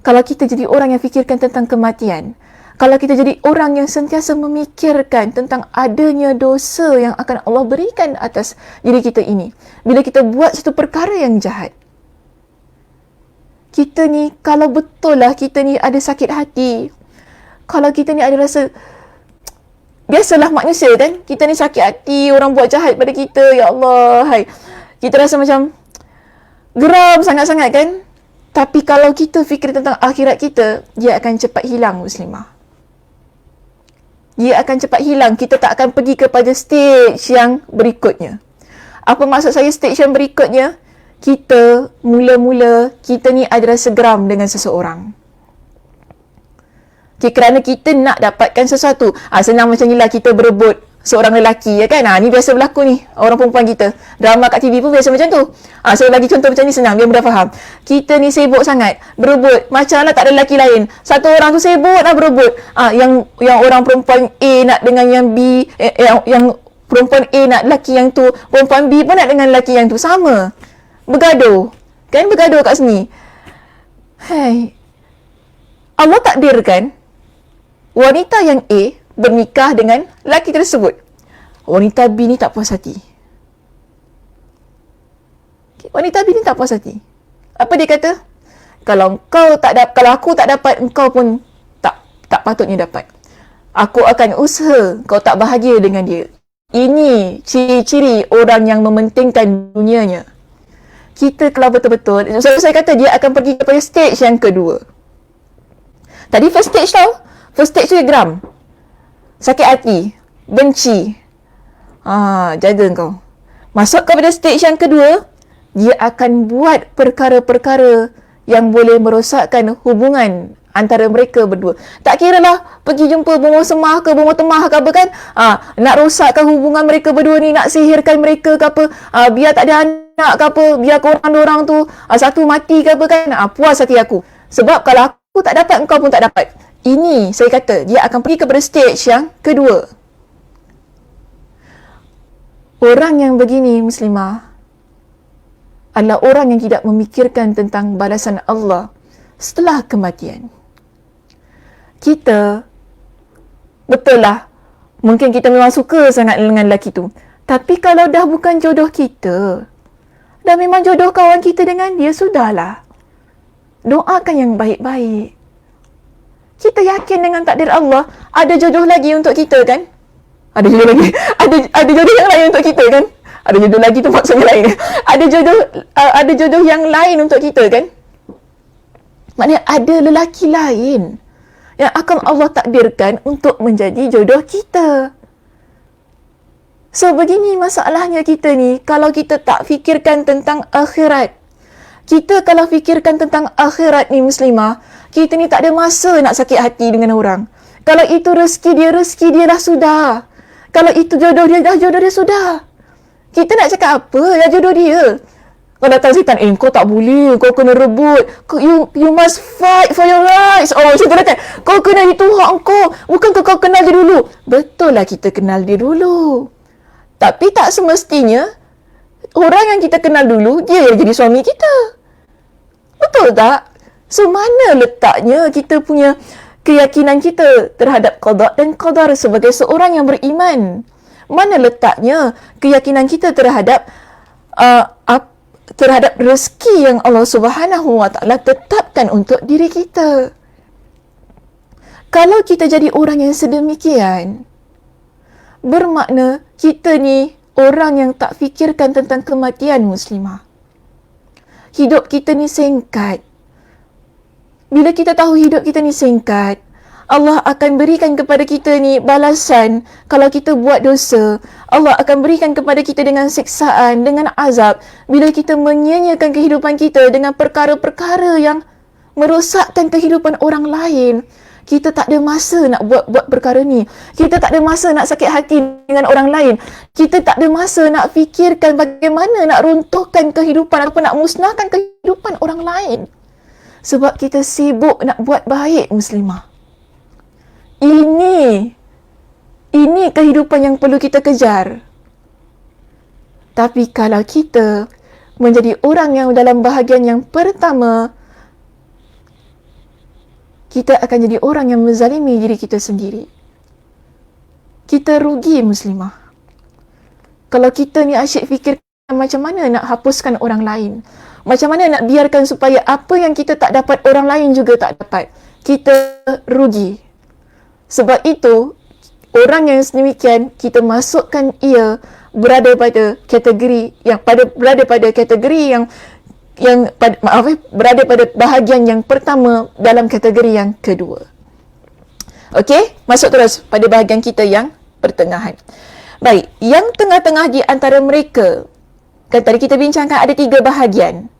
kalau kita jadi orang yang fikirkan tentang kematian, kalau kita jadi orang yang sentiasa memikirkan tentang adanya dosa yang akan Allah berikan atas diri kita ini, bila kita buat satu perkara yang jahat, kita ni, kalau betul lah kita ni ada sakit hati, kalau kita ni ada rasa, biasalah manusia kan, kita ni sakit hati, orang buat jahat pada kita, ya Allah, hai. Kita rasa macam geram sangat-sangat kan. Tapi kalau kita fikir tentang akhirat kita, dia akan cepat hilang muslimah. Dia akan cepat hilang. Kita tak akan pergi kepada stage yang berikutnya. Apa maksud saya stage yang berikutnya? Kita mula-mula, kita ni ada rasa geram dengan seseorang. Kerana kita nak dapatkan sesuatu. Senang macam inilah kita berebut seorang lelaki, ya kan? Ni biasa berlaku ni, orang perempuan kita. Drama kat TV pun biasa macam tu. Saya bagi contoh macam ni senang, biar mudah faham. Kita ni sibuk sangat, berebut. Macam lah tak ada lelaki lain. Satu orang tu sibuk nak berebut. Yang orang perempuan A nak dengan yang B, yang perempuan A nak lelaki yang tu, perempuan B pun nak dengan lelaki yang tu. Sama. Bergaduh. Kan bergaduh kat sini. Hai. Allah takdirkan wanita yang A bernikah dengan lelaki tersebut. Wanita B ni tak puas hati. Wanita B ni tak puas hati. Apa dia kata? Kalau aku tak dapat, engkau pun tak patutnya dapat. Aku akan usaha kau tak bahagia dengan dia. Ini ciri-ciri orang yang mementingkan dunianya. Kita kalau betul-betul, saya kata dia akan pergi kepada stage yang kedua. Tadi first stage tau. First stage tu dia geram. Sakit hati. Benci. Jaga kau. Masuk kepada stage yang kedua, dia akan buat perkara-perkara yang boleh merosakkan hubungan antara mereka berdua. Tak kira lah pergi jumpa bomoh semah ke bomoh temah ke apa kan. Nak rosakkan hubungan mereka berdua ni, nak sihirkan mereka ke apa. Biar tak ada anak ke apa. Biar korang-dorang tu satu mati ke apa kan. Puas hati aku. Sebab kalau aku tak dapat, engkau pun tak dapat. Ini saya kata dia akan pergi kepada stage yang kedua. Orang yang begini, muslimah, adalah orang yang tidak memikirkan tentang balasan Allah setelah kematian. Kita, betul lah, mungkin kita memang suka sangat dengan lelaki tu. Tapi kalau dah bukan jodoh kita, dah memang jodoh kawan kita dengan dia, sudahlah. Doakan yang baik-baik. Kita yakin dengan takdir Allah, ada jodoh lagi untuk kita kan? Ada jodoh lagi. Ada jodoh yang lain untuk kita kan? Ada jodoh lagi tu maksudnya lain. Ada jodoh yang lain untuk kita kan? Maknanya ada lelaki lain yang akan Allah takdirkan untuk menjadi jodoh kita. So begini masalahnya kita ni, kalau kita tak fikirkan tentang akhirat. Kita kalau fikirkan tentang akhirat ni muslimah, kita ni tak ada masa nak sakit hati dengan orang. Kalau itu rezeki dia dah sudah. Kalau itu jodoh dia sudah. Kita nak cakap apa? Ya jodoh dia. Kau datang setan, kau tak boleh, kau kena rebut. You must fight for your rights. Macam tu datang. Kau kenal itu hak kau. Bukankah kau kenal dia dulu? Betul lah kita kenal dia dulu. Tapi tak semestinya orang yang kita kenal dulu, dia yang jadi suami kita. Betul tak? So, mana letaknya kita punya keyakinan kita terhadap qada dan qadar sebagai seorang yang beriman? Mana letaknya keyakinan kita terhadap rezeki yang Allah Subhanahu Wa Taala tetapkan untuk diri kita? Kalau kita jadi orang yang sedemikian, bermakna kita ni orang yang tak fikirkan tentang kematian muslimah. Hidup kita ni singkat. Bila kita tahu hidup kita ni singkat, Allah akan berikan kepada kita ni balasan kalau kita buat dosa. Allah akan berikan kepada kita dengan siksaan, dengan azab bila kita menyia-nyiakan kehidupan kita dengan perkara-perkara yang merosakkan kehidupan orang lain. Kita tak ada masa nak buat perkara ni. Kita tak ada masa nak sakit hati dengan orang lain. Kita tak ada masa nak fikirkan bagaimana nak runtuhkan kehidupan ataupun nak musnahkan kehidupan orang lain. Sebab kita sibuk nak buat baik muslimah. Ini kehidupan yang perlu kita kejar. Tapi kalau kita menjadi orang yang dalam bahagian yang pertama, kita akan jadi orang yang menzalimi diri kita sendiri. Kita rugi muslimah. Kalau kita ni asyik fikirkan macam mana nak hapuskan orang lain. Macam mana nak biarkan supaya apa yang kita tak dapat orang lain juga tak dapat. Kita rugi. Sebab itu, orang yang sedemikian, kita masukkan ia berada pada kategori yang berada pada bahagian yang pertama dalam kategori yang kedua. Okey, masuk terus pada bahagian kita yang pertengahan. Baik, yang tengah-tengah di antara mereka, kan tadi kita bincangkan ada 3 bahagian.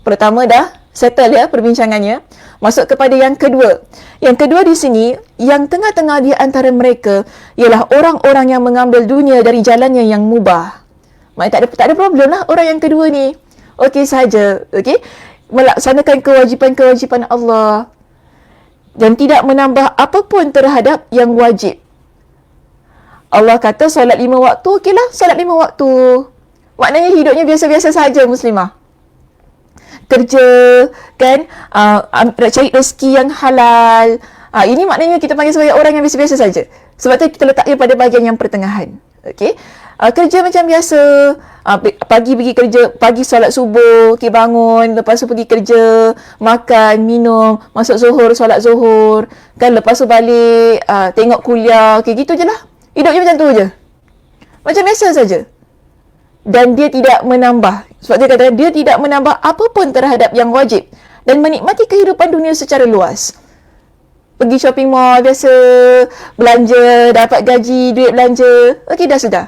Pertama dah settle ya perbincangannya. Masuk kepada yang kedua. Yang kedua di sini, yang tengah-tengah di antara mereka ialah orang-orang yang mengambil dunia dari jalannya yang mubah. Maknanya tak ada problem lah orang yang kedua ni. Okey saja, okey? Melaksanakan kewajipan-kewajipan Allah dan tidak menambah apapun terhadap yang wajib. Allah kata solat 5 waktu, okeylah, solat 5 waktu. Maknanya hidupnya biasa-biasa saja muslimah. Kerja, kan, cari rezeki yang halal. Ini maknanya kita panggil sebagai orang yang biasa-biasa saja. Sebab tu kita letaknya pada bahagian yang pertengahan. Okey? Kerja macam biasa. Pagi pergi kerja, pagi solat subuh, okay, bangun, lepas tu pergi kerja, makan, minum, masuk zuhur, solat zuhur, kan, lepas tu balik, tengok kuliah, okay, gitu je lah. Hidupnya macam tu je. Macam biasa saja. Dan dia tidak menambah. Sebab dia kata dia tidak menambah apapun terhadap yang wajib. Dan menikmati kehidupan dunia secara luas. Pergi shopping mall biasa, belanja, dapat gaji, duit belanja. Okey, dah sudah.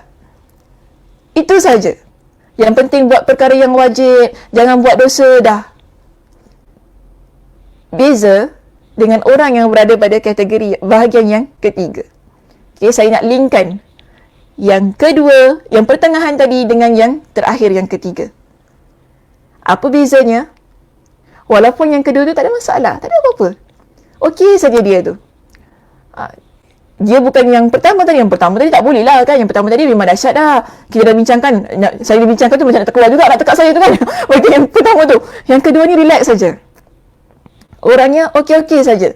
Itu saja. Yang penting buat perkara yang wajib, jangan buat dosa, dah. Beza dengan orang yang berada pada kategori bahagian yang ketiga. Okay, saya nak linkkan yang kedua, yang pertengahan tadi dengan yang terakhir, yang ketiga. Apa bezanya? Walaupun yang kedua tu tak ada masalah, tak ada apa-apa. Okey saja dia tu. Dia bukan yang pertama tadi. Yang pertama tadi tak boleh lah kan. Yang pertama tadi memang dahsyat dah. Kita dah bincangkan. Saya dah bincangkan tu macam nak terkeluar juga. Nak tekak saya tu kan. Okey, yang pertama tu. Yang kedua ni relax saja. Orangnya okey-okey saja.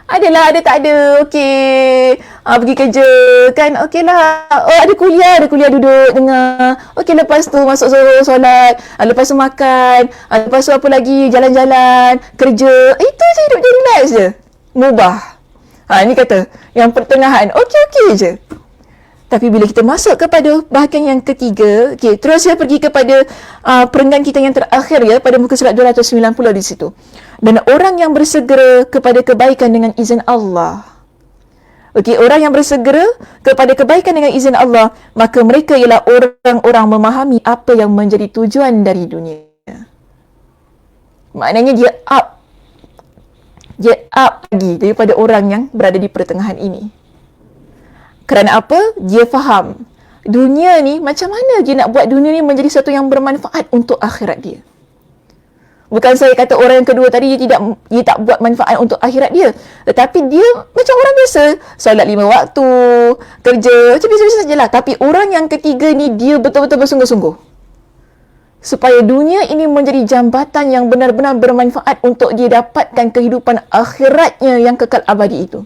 Adalah, ada tak ada. Okey. Pergi kerja kan. Okey lah. Oh, ada kuliah duduk dengar. Okey, lepas tu masuk zuhur, solat. Lepas tu makan. Lepas tu apa lagi, jalan-jalan, kerja. Itu je, hidup dia relax je. Mubah. Ni kata yang pertengahan, okey-okey je. Tapi bila kita masuk kepada bahagian yang ketiga, okey, terus saya pergi kepada perenggan kita yang terakhir ya, pada muka surat 290 di situ. Dan orang yang bersegera kepada kebaikan dengan izin Allah. Okey, orang yang bersegera kepada kebaikan dengan izin Allah, maka mereka ialah orang-orang memahami apa yang menjadi tujuan dari dunia. Maknanya dia up lagi daripada orang yang berada di pertengahan ini. Kerana apa? Dia faham dunia ni, macam mana dia nak buat dunia ni menjadi satu yang bermanfaat untuk akhirat dia. Bukan saya kata orang yang kedua tadi dia tak buat manfaat untuk akhirat dia, tetapi dia macam orang biasa, solat 5 waktu, kerja macam biasa-biasa sajalah. Tapi orang yang ketiga ni dia betul-betul bersungguh-sungguh supaya dunia ini menjadi jambatan yang benar-benar bermanfaat untuk dia dapatkan kehidupan akhiratnya yang kekal abadi itu.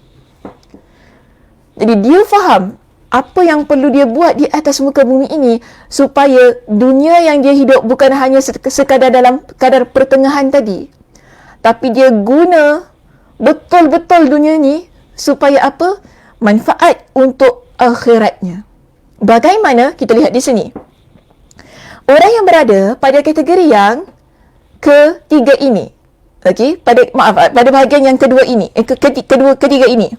Jadi dia faham apa yang perlu dia buat di atas muka bumi ini supaya dunia yang dia hidup bukan hanya sekadar dalam kadar pertengahan tadi, tapi dia guna betul-betul dunia ni supaya apa? Manfaat untuk akhiratnya. Bagaimana? Kita lihat di sini. Orang yang berada pada kategori yang ketiga ini, okey, pada bahagian yang kedua ini, ketiga ini,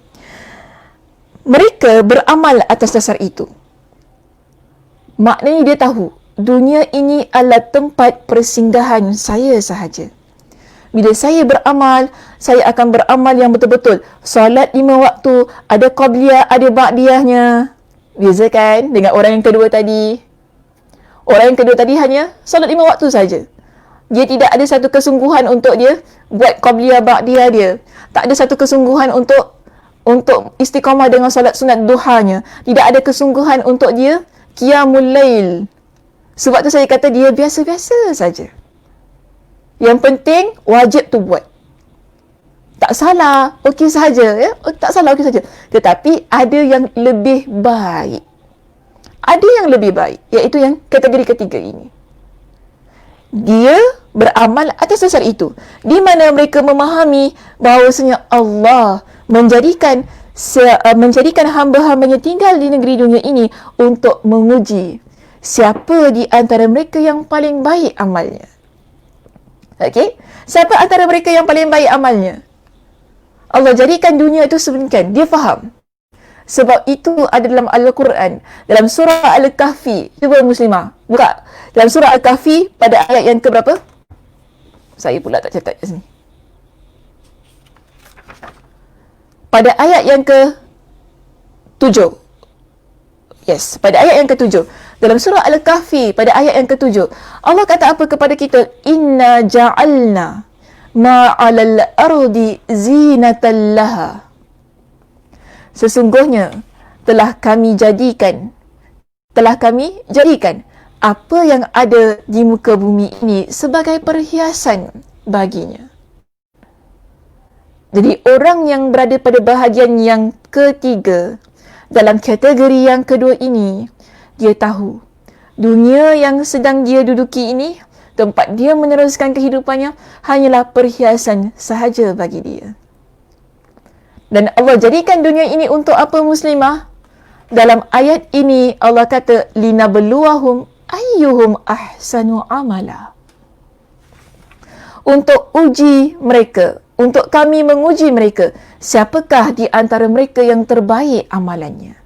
mereka beramal atas dasar itu. Maknanya dia tahu dunia ini adalah tempat persinggahan saya sahaja. Bila saya beramal, saya akan beramal yang betul-betul. Solat 5 waktu, ada qabliyah, ada ba'diyahnya. Beza kan dengan orang yang kedua tadi? Orang yang kedua tadi hanya solat 5 waktu saja. Dia tidak ada satu kesungguhan untuk dia buat qabliyah ba'diyah dia. Tak ada satu kesungguhan untuk istiqamah dengan solat sunat duhanya. Tidak ada kesungguhan untuk dia qiyamul lail. Sebab tu saya kata dia biasa-biasa saja. Yang penting wajib tu buat. Tak salah, okey saja ya. Tak salah, okey saja. Tetapi ada yang lebih baik. Ada yang lebih baik, iaitu yang kategori ketiga ini. Dia beramal atas dasar itu, di mana mereka memahami bahawasanya Allah menjadikan hamba-hambanya tinggal di negeri dunia ini untuk menguji siapa di antara mereka yang paling baik amalnya. Okey? Siapa antara mereka yang paling baik amalnya? Allah jadikan dunia itu sedemikian. Dia faham. Sebab itu ada dalam Al-Quran, dalam surah Al-Kahfi. Cuba muslimah buka dalam surah Al-Kahfi pada ayat yang keberapa? Saya pula tak catat kat sini. pada ayat yang ke-7. Yes, pada ayat yang ke-7. Dalam surah Al-Kahfi, pada ayat yang ke-7, Allah kata apa kepada kita? Inna ja'alna ma'alal ardi zinatan laha. Sesungguhnya telah kami jadikan apa yang ada di muka bumi ini sebagai perhiasan baginya. Jadi orang yang berada pada bahagian yang ketiga, dalam kategori yang kedua ini, dia tahu dunia yang sedang dia duduki ini, tempat dia meneruskan kehidupannya, hanyalah perhiasan sahaja bagi dia. Dan Allah jadikan dunia ini untuk apa, muslimah? Dalam ayat ini Allah kata linabluwahum ayyuhum ahsanu amala. Untuk uji mereka, untuk kami menguji mereka, siapakah di antara mereka yang terbaik amalannya?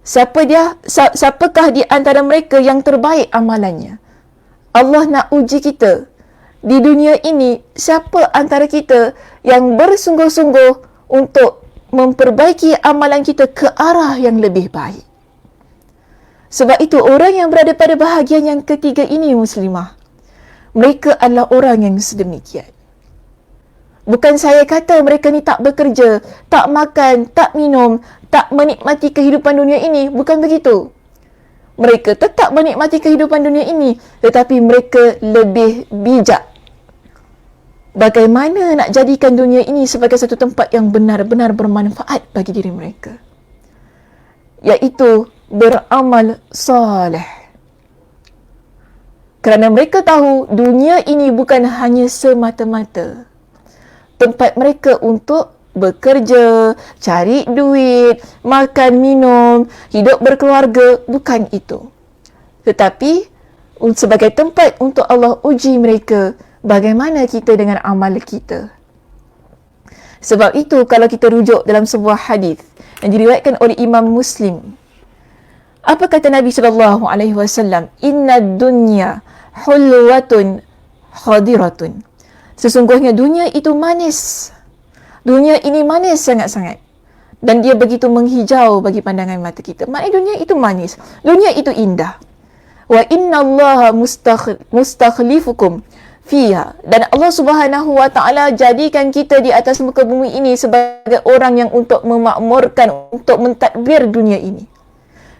Siapakah di antara mereka yang terbaik amalannya? Allah nak uji kita. Di dunia ini, siapa antara kita yang bersungguh-sungguh untuk memperbaiki amalan kita ke arah yang lebih baik? Sebab itu, orang yang berada pada bahagian yang ketiga ini, muslimah, mereka adalah orang yang sedemikian. Bukan saya kata mereka ni tak bekerja, tak makan, tak minum, tak menikmati kehidupan dunia ini. Bukan begitu. Mereka tetap menikmati kehidupan dunia ini, tetapi mereka lebih bijak. Bagaimana nak jadikan dunia ini sebagai satu tempat yang benar-benar bermanfaat bagi diri mereka. Iaitu beramal soleh. Kerana mereka tahu dunia ini bukan hanya semata-mata tempat mereka untuk bekerja, cari duit, makan, minum, hidup berkeluarga. Bukan itu. Tetapi sebagai tempat untuk Allah uji mereka, bagaimana kita dengan amal kita. Sebab itu kalau kita rujuk dalam sebuah hadis yang diriwayatkan oleh Imam Muslim, apa kata Nabi SAW? Inna dunya hulwatun khadiratun. Sesungguhnya dunia itu manis. Dunia ini manis sangat-sangat. Dan dia begitu menghijau bagi pandangan mata kita. Maknanya dunia itu manis. Dunia itu indah. Wa inna allaha mustakhlifukum fiha. Dan Allah Subhanahu wa ta'ala jadikan kita di atas muka bumi ini sebagai orang yang untuk memakmurkan, untuk mentadbir dunia ini.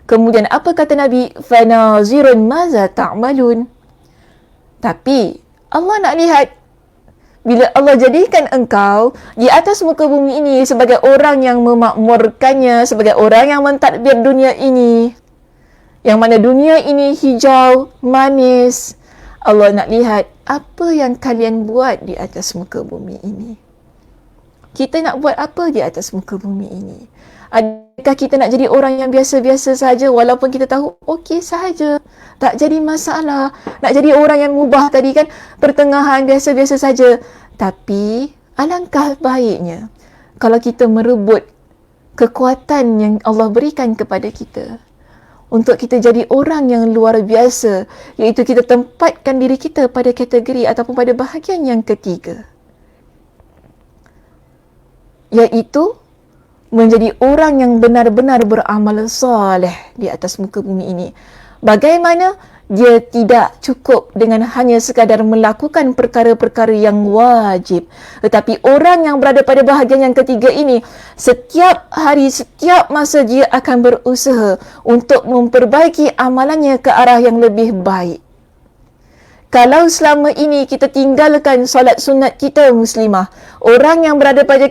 Kemudian apa kata Nabi? Fanazirun maza ta'malun. Tapi Allah nak lihat, bila Allah jadikan engkau di atas muka bumi ini sebagai orang yang memakmurkannya, sebagai orang yang mentadbir dunia ini, yang mana dunia ini hijau, manis, Allah nak lihat apa yang kalian buat di atas muka bumi ini. Kita nak buat apa di atas muka bumi ini? Adakah kita nak jadi orang yang biasa-biasa saja walaupun kita tahu okey sahaja, tak jadi masalah. Nak jadi orang yang mubah tadi kan, pertengahan biasa-biasa saja. Tapi alangkah baiknya kalau kita merebut kekuatan yang Allah berikan kepada kita untuk kita jadi orang yang luar biasa, iaitu kita tempatkan diri kita pada kategori ataupun pada bahagian yang ketiga, iaitu menjadi orang yang benar-benar beramal soleh di atas muka bumi ini. Bagaimana? Dia tidak cukup dengan hanya sekadar melakukan perkara-perkara yang wajib. Tetapi orang yang berada pada bahagian yang ketiga ini, setiap hari, setiap masa dia akan berusaha untuk memperbaiki amalannya ke arah yang lebih baik. Kalau selama ini kita tinggalkan solat sunat kita, muslimah, orang yang berada pada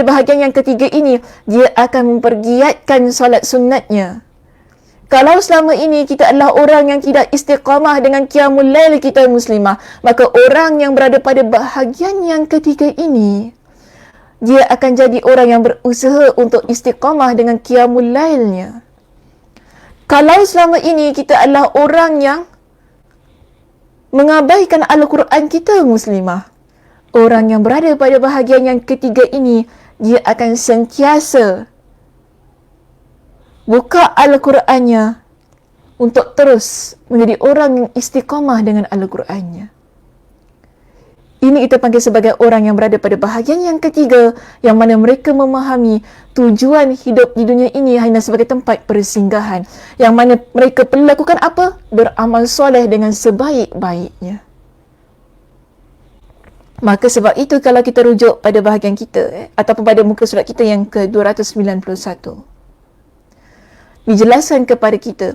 bahagian yang ketiga ini, dia akan mempergiatkan solat sunatnya. Kalau selama ini kita adalah orang yang tidak istiqamah dengan qiyamul lail kita, muslimah, maka orang yang berada pada bahagian yang ketiga ini, dia akan jadi orang yang berusaha untuk istiqamah dengan qiyamul lailnya. Kalau selama ini kita adalah orang yang mengabaikan Al-Quran kita, muslimah, orang yang berada pada bahagian yang ketiga ini, dia akan sentiasa buka Al-Qurannya untuk terus menjadi orang yang istiqamah dengan Al-Qurannya. Ini kita panggil sebagai orang yang berada pada bahagian yang ketiga, yang mana mereka memahami tujuan hidup di dunia ini hanya sebagai tempat persinggahan, yang mana mereka perlu lakukan apa? Beramal soleh dengan sebaik-baiknya. Maka sebab itu kalau kita rujuk pada bahagian kita ataupun pada muka surat kita yang ke-291, dijelaskan kepada kita,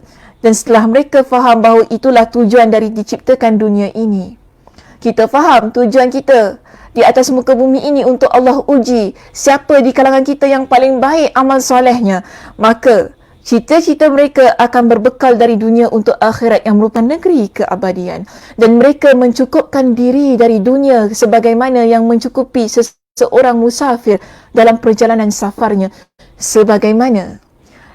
dan setelah mereka faham bahawa itulah tujuan dari diciptakan dunia ini, kita faham tujuan kita di atas muka bumi ini untuk Allah uji siapa di kalangan kita yang paling baik amal solehnya, maka cita-cita mereka akan berbekal dari dunia untuk akhirat yang merupakan negeri keabadian, dan mereka mencukupkan diri dari dunia sebagaimana yang mencukupi seseorang musafir dalam perjalanan safarnya, sebagaimana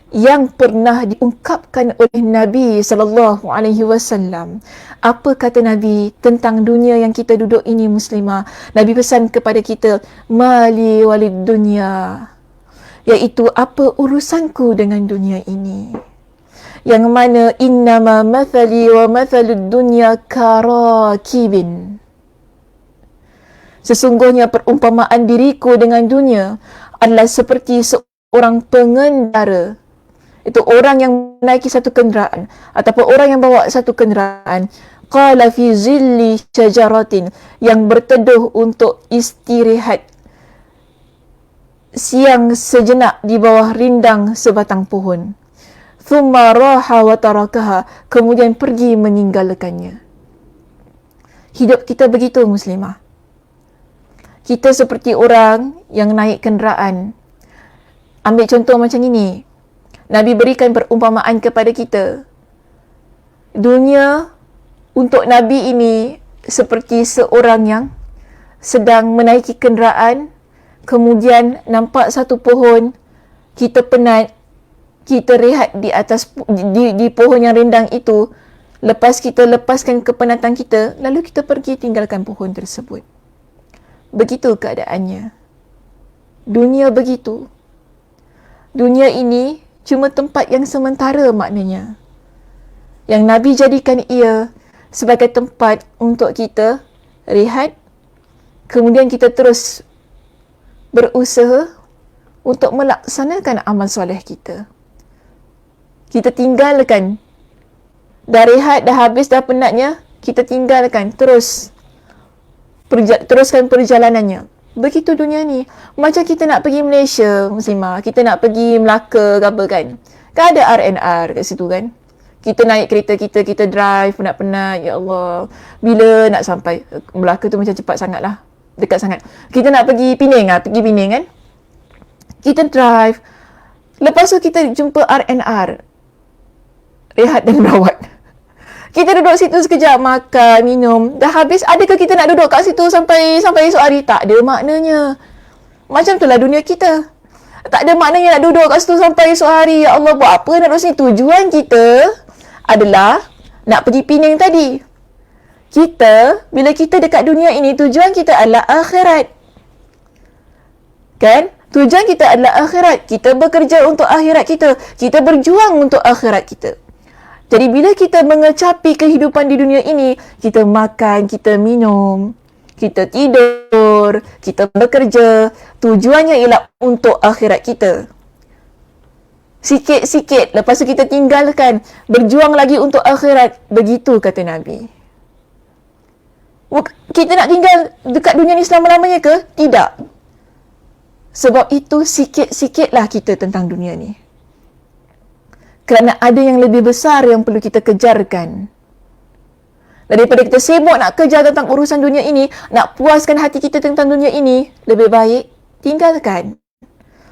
yang pernah diungkapkan oleh Nabi sallallahu alaihi wasallam. Apa kata Nabi tentang dunia yang kita duduk ini, muslimah? Nabi pesan kepada kita, mali walid dunya, iaitu apa urusanku dengan dunia ini, yang mana innama mathali wa mathalud dunya karakibin, sesungguhnya perumpamaan diriku dengan dunia adalah seperti seorang pengendara. Itu orang yang menaiki satu kenderaan ataupun orang yang bawa satu kenderaan, qala fi zilli syajaratin, yang berteduh untuk istirahat siang sejenak di bawah rindang sebatang pohon, thumma raha wa tarakaha, kemudian pergi meninggalkannya. Hidup kita begitu, muslimah. Kita seperti orang yang naik kenderaan. Ambil contoh macam ini, Nabi berikan perumpamaan kepada kita. Dunia untuk Nabi ini seperti seorang yang sedang menaiki kenderaan, kemudian nampak satu pohon, kita penat, kita rehat di atas di pohon yang rindang itu. Lepas kita lepaskan kepenatan kita, lalu kita pergi tinggalkan pohon tersebut. Begitu keadaannya. Dunia begitu. Dunia ini cuma tempat yang sementara maknanya. Yang Nabi jadikan ia sebagai tempat untuk kita rehat, kemudian kita terus berusaha untuk melaksanakan amal soleh kita. Kita tinggalkan, dah rehat, dah habis, dah penatnya, kita tinggalkan, teruskan perjalanannya. Begitu dunia ni. Macam kita nak pergi Malaysia, muslimah, kita nak pergi Melaka ke apa kan, ada R&R kat situ kan. Kita naik kereta kita drive, penat-penat, ya Allah, bila nak sampai Melaka tu macam cepat sangat lah, dekat sangat. Kita nak pergi Penang pergi Penang kan, kita drive, lepas tu kita jumpa R&R, rehat dan merawat. Kita duduk situ sekejap, makan, minum, dah habis. Adakah kita nak duduk kat situ sampai esok hari? Tak ada maknanya. Macam itulah dunia kita. Tak ada maknanya nak duduk kat situ sampai esok hari. Ya Allah, buat apa nak duduk sini? Tujuan kita adalah nak pergi Penang tadi. Bila kita dekat dunia ini, tujuan kita adalah akhirat. Kan? Tujuan kita adalah akhirat. Kita bekerja untuk akhirat kita. Kita berjuang untuk akhirat kita. Jadi bila kita mengecapi kehidupan di dunia ini, kita makan, kita minum, kita tidur, kita bekerja, tujuannya ialah untuk akhirat kita. Sikit-sikit, lepas tu kita tinggalkan, berjuang lagi untuk akhirat. Begitu kata Nabi. Kita nak tinggal dekat dunia ni selama-lamanya ke? Tidak. Sebab itu sikit-sikitlah kita tentang dunia ni. Kerana ada yang lebih besar yang perlu kita kejarkan. Daripada kita sibuk nak kejar tentang urusan dunia ini, nak puaskan hati kita tentang dunia ini, lebih baik tinggalkan.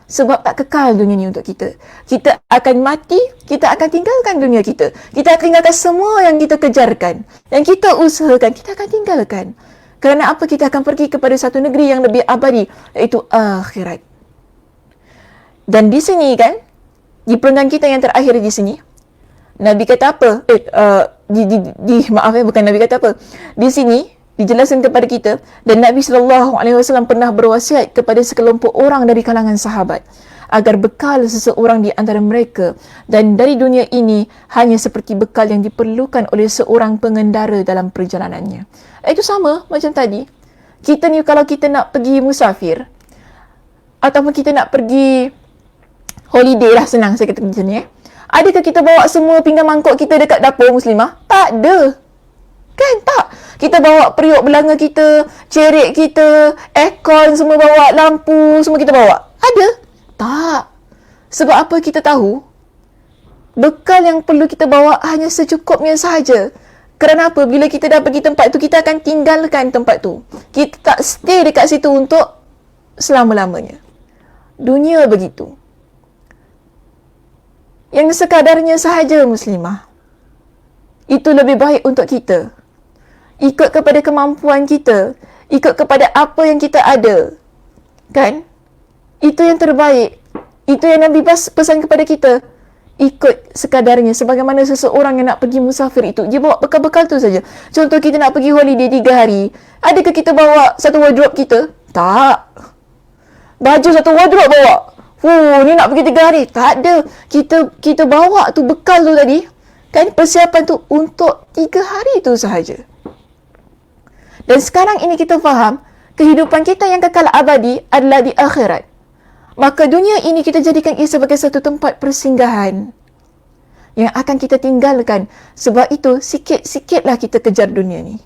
Sebab tak kekal dunia ni untuk kita. Kita akan mati, kita akan tinggalkan dunia kita. Kita akan tinggalkan semua yang kita kejarkan. Yang kita usahakan, kita akan tinggalkan. Kerana apa? Kita akan pergi kepada satu negeri yang lebih abadi, iaitu akhirat. Dan di sini kan, di perenggan kita yang terakhir di sini, Nabi kata apa? Bukan Nabi kata apa. Di sini dijelaskan kepada kita, dan Nabi SAW pernah berwasiat kepada sekelompok orang dari kalangan sahabat agar bekal seseorang di antara mereka dan dari dunia ini hanya seperti bekal yang diperlukan oleh seorang pengendara dalam perjalanannya. Itu sama macam tadi. Kita ni kalau kita nak pergi musafir, ataupun kita nak pergi holiday lah, senang saya kata macam ni. Adakah kita bawa semua pinggan mangkuk kita dekat dapur Muslimah? Tak ada. Kan tak? Kita bawa periuk belanga kita, cerik kita, aircon semua bawa, lampu semua kita bawa. Ada? Tak. Sebab apa kita tahu? Bekal yang perlu kita bawa hanya secukupnya sahaja. Kerana apa? Bila kita dah pergi tempat tu, kita akan tinggalkan tempat tu. Kita tak stay dekat situ untuk selama-lamanya. Dunia begitu. Yang sekadarnya sahaja Muslimah. Itu lebih baik untuk kita. Ikut kepada kemampuan kita. Ikut kepada apa yang kita ada. Kan? Itu yang terbaik. Itu yang Nabi pesan kepada kita. Ikut sekadarnya. Sebagaimana seseorang yang nak pergi musafir itu, dia bawa bekal-bekal tu saja. Contoh kita nak pergi holiday 3 hari. Adakah kita bawa satu wardrobe kita? Tak. Baju satu wardrobe bawa. Ni nak pergi 3 hari. Tak ada. Kita bawa tu bekal tu tadi. Kan persiapan tu untuk 3 hari tu sahaja. Dan sekarang ini kita faham, kehidupan kita yang kekal abadi adalah di akhirat. Maka dunia ini kita jadikan ia sebagai satu tempat persinggahan yang akan kita tinggalkan. Sebab itu, sikit-sikitlah kita kejar dunia ni.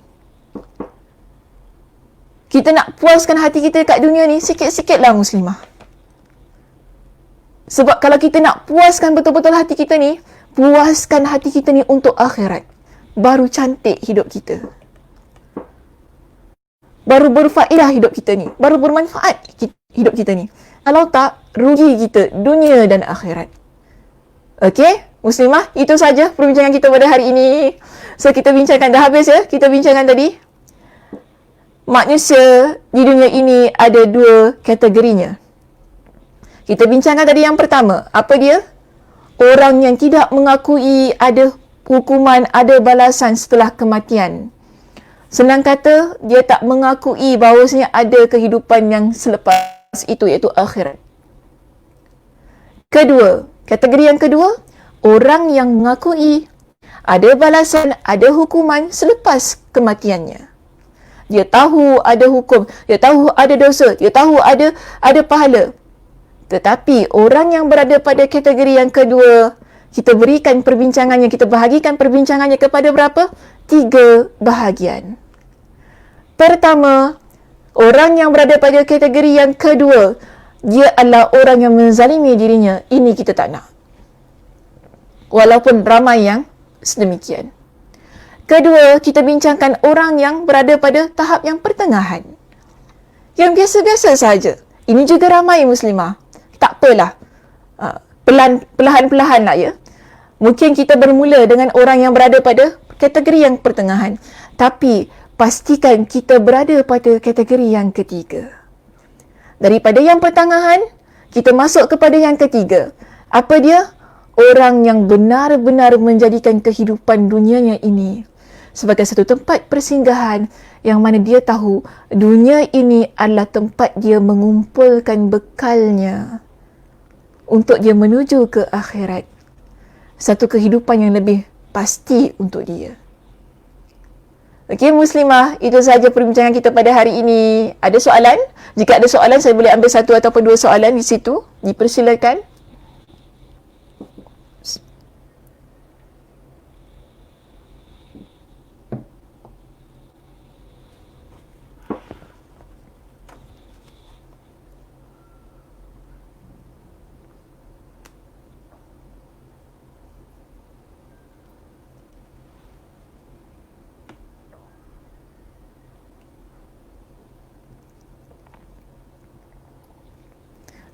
Kita nak puaskan hati kita dekat dunia ni, sikit-sikitlah Muslimah. Sebab kalau kita nak puaskan betul-betul hati kita ni, puaskan hati kita ni untuk akhirat. Baru cantik hidup kita. Baru berfaedah hidup kita ni. Baru bermanfaat hidup kita ni. Kalau tak, rugi kita dunia dan akhirat. Okey? Muslimah, itu saja perbincangan kita pada hari ini. So, kita bincangkan, dah habis ya? Kita bincangkan tadi. Manusia di dunia ini ada 2 kategorinya. Kita bincangkan tadi yang pertama. Apa dia? Orang yang tidak mengakui ada hukuman, ada balasan setelah kematian. Senang kata, dia tak mengakui bahawasanya ada kehidupan yang selepas itu, iaitu akhirat. Kedua, kategori yang kedua, orang yang mengakui ada balasan, ada hukuman selepas kematiannya. Dia tahu ada hukum, dia tahu ada dosa, dia tahu ada pahala. Tetapi orang yang berada pada kategori yang kedua, kita berikan perbincangannya, kita bahagikan perbincangannya kepada berapa? 3 bahagian. Pertama, orang yang berada pada kategori yang kedua, dia adalah orang yang menzalimi dirinya. Ini kita tak nak. Walaupun ramai yang sedemikian. Kedua, kita bincangkan orang yang berada pada tahap yang pertengahan. Yang biasa-biasa saja. Ini juga ramai Muslimah. Tak apalah. Perlahan-perlahan nak ya. Mungkin kita bermula dengan orang yang berada pada kategori yang pertengahan. Tapi, pastikan kita berada pada kategori yang ketiga. Daripada yang pertengahan, kita masuk kepada yang ketiga. Apa dia? Orang yang benar-benar menjadikan kehidupan dunianya ini sebagai satu tempat persinggahan yang mana dia tahu dunia ini adalah tempat dia mengumpulkan bekalnya untuk dia menuju ke akhirat. Satu kehidupan yang lebih pasti untuk dia. Okey Muslimah, itu sahaja perbincangan kita pada hari ini. Ada soalan? Jika ada soalan, saya boleh ambil 1 ataupun 2 soalan di situ. Dipersilakan.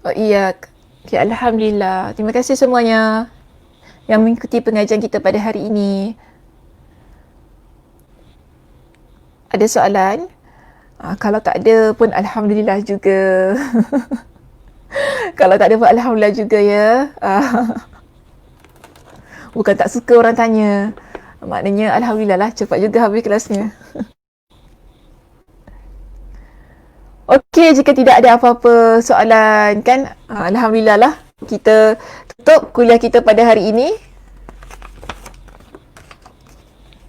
Oh iya, okay, Alhamdulillah. Terima kasih semuanya yang mengikuti pengajian kita pada hari ini. Ada soalan? Kalau tak ada pun Alhamdulillah juga. Kalau tak ada pun Alhamdulillah juga ya. Bukan tak suka orang tanya. Maknanya Alhamdulillah lah, cepat juga habis kelasnya. Okey, jika tidak ada apa-apa soalan kan, Alhamdulillah lah kita tutup kuliah kita pada hari ini.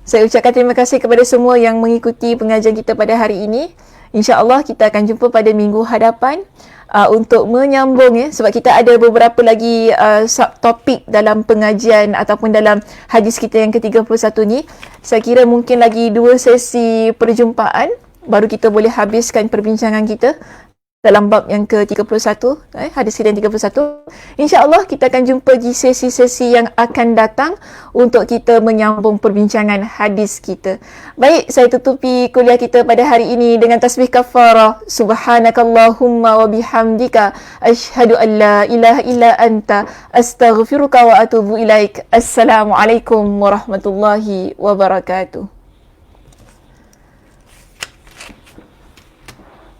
Saya ucapkan terima kasih kepada semua yang mengikuti pengajian kita pada hari ini. InsyaAllah kita akan jumpa pada minggu hadapan untuk menyambung sebab kita ada beberapa lagi subtopik dalam pengajian ataupun dalam hadis kita yang ke-31 ni. Saya kira mungkin lagi 2 sesi perjumpaan baru kita boleh habiskan perbincangan kita dalam bab yang ke-31, hadis kita yang 31. InsyaAllah kita akan jumpa di sesi-sesi yang akan datang untuk kita menyambung perbincangan hadis kita. Baik, saya tutupi kuliah kita pada hari ini dengan tasbih kafarah. Subhanakallahumma wa bihamdika asyhadu an la ilaha illa anta astaghfiruka wa atubu ilaik. Assalamualaikum warahmatullahi wabarakatuh.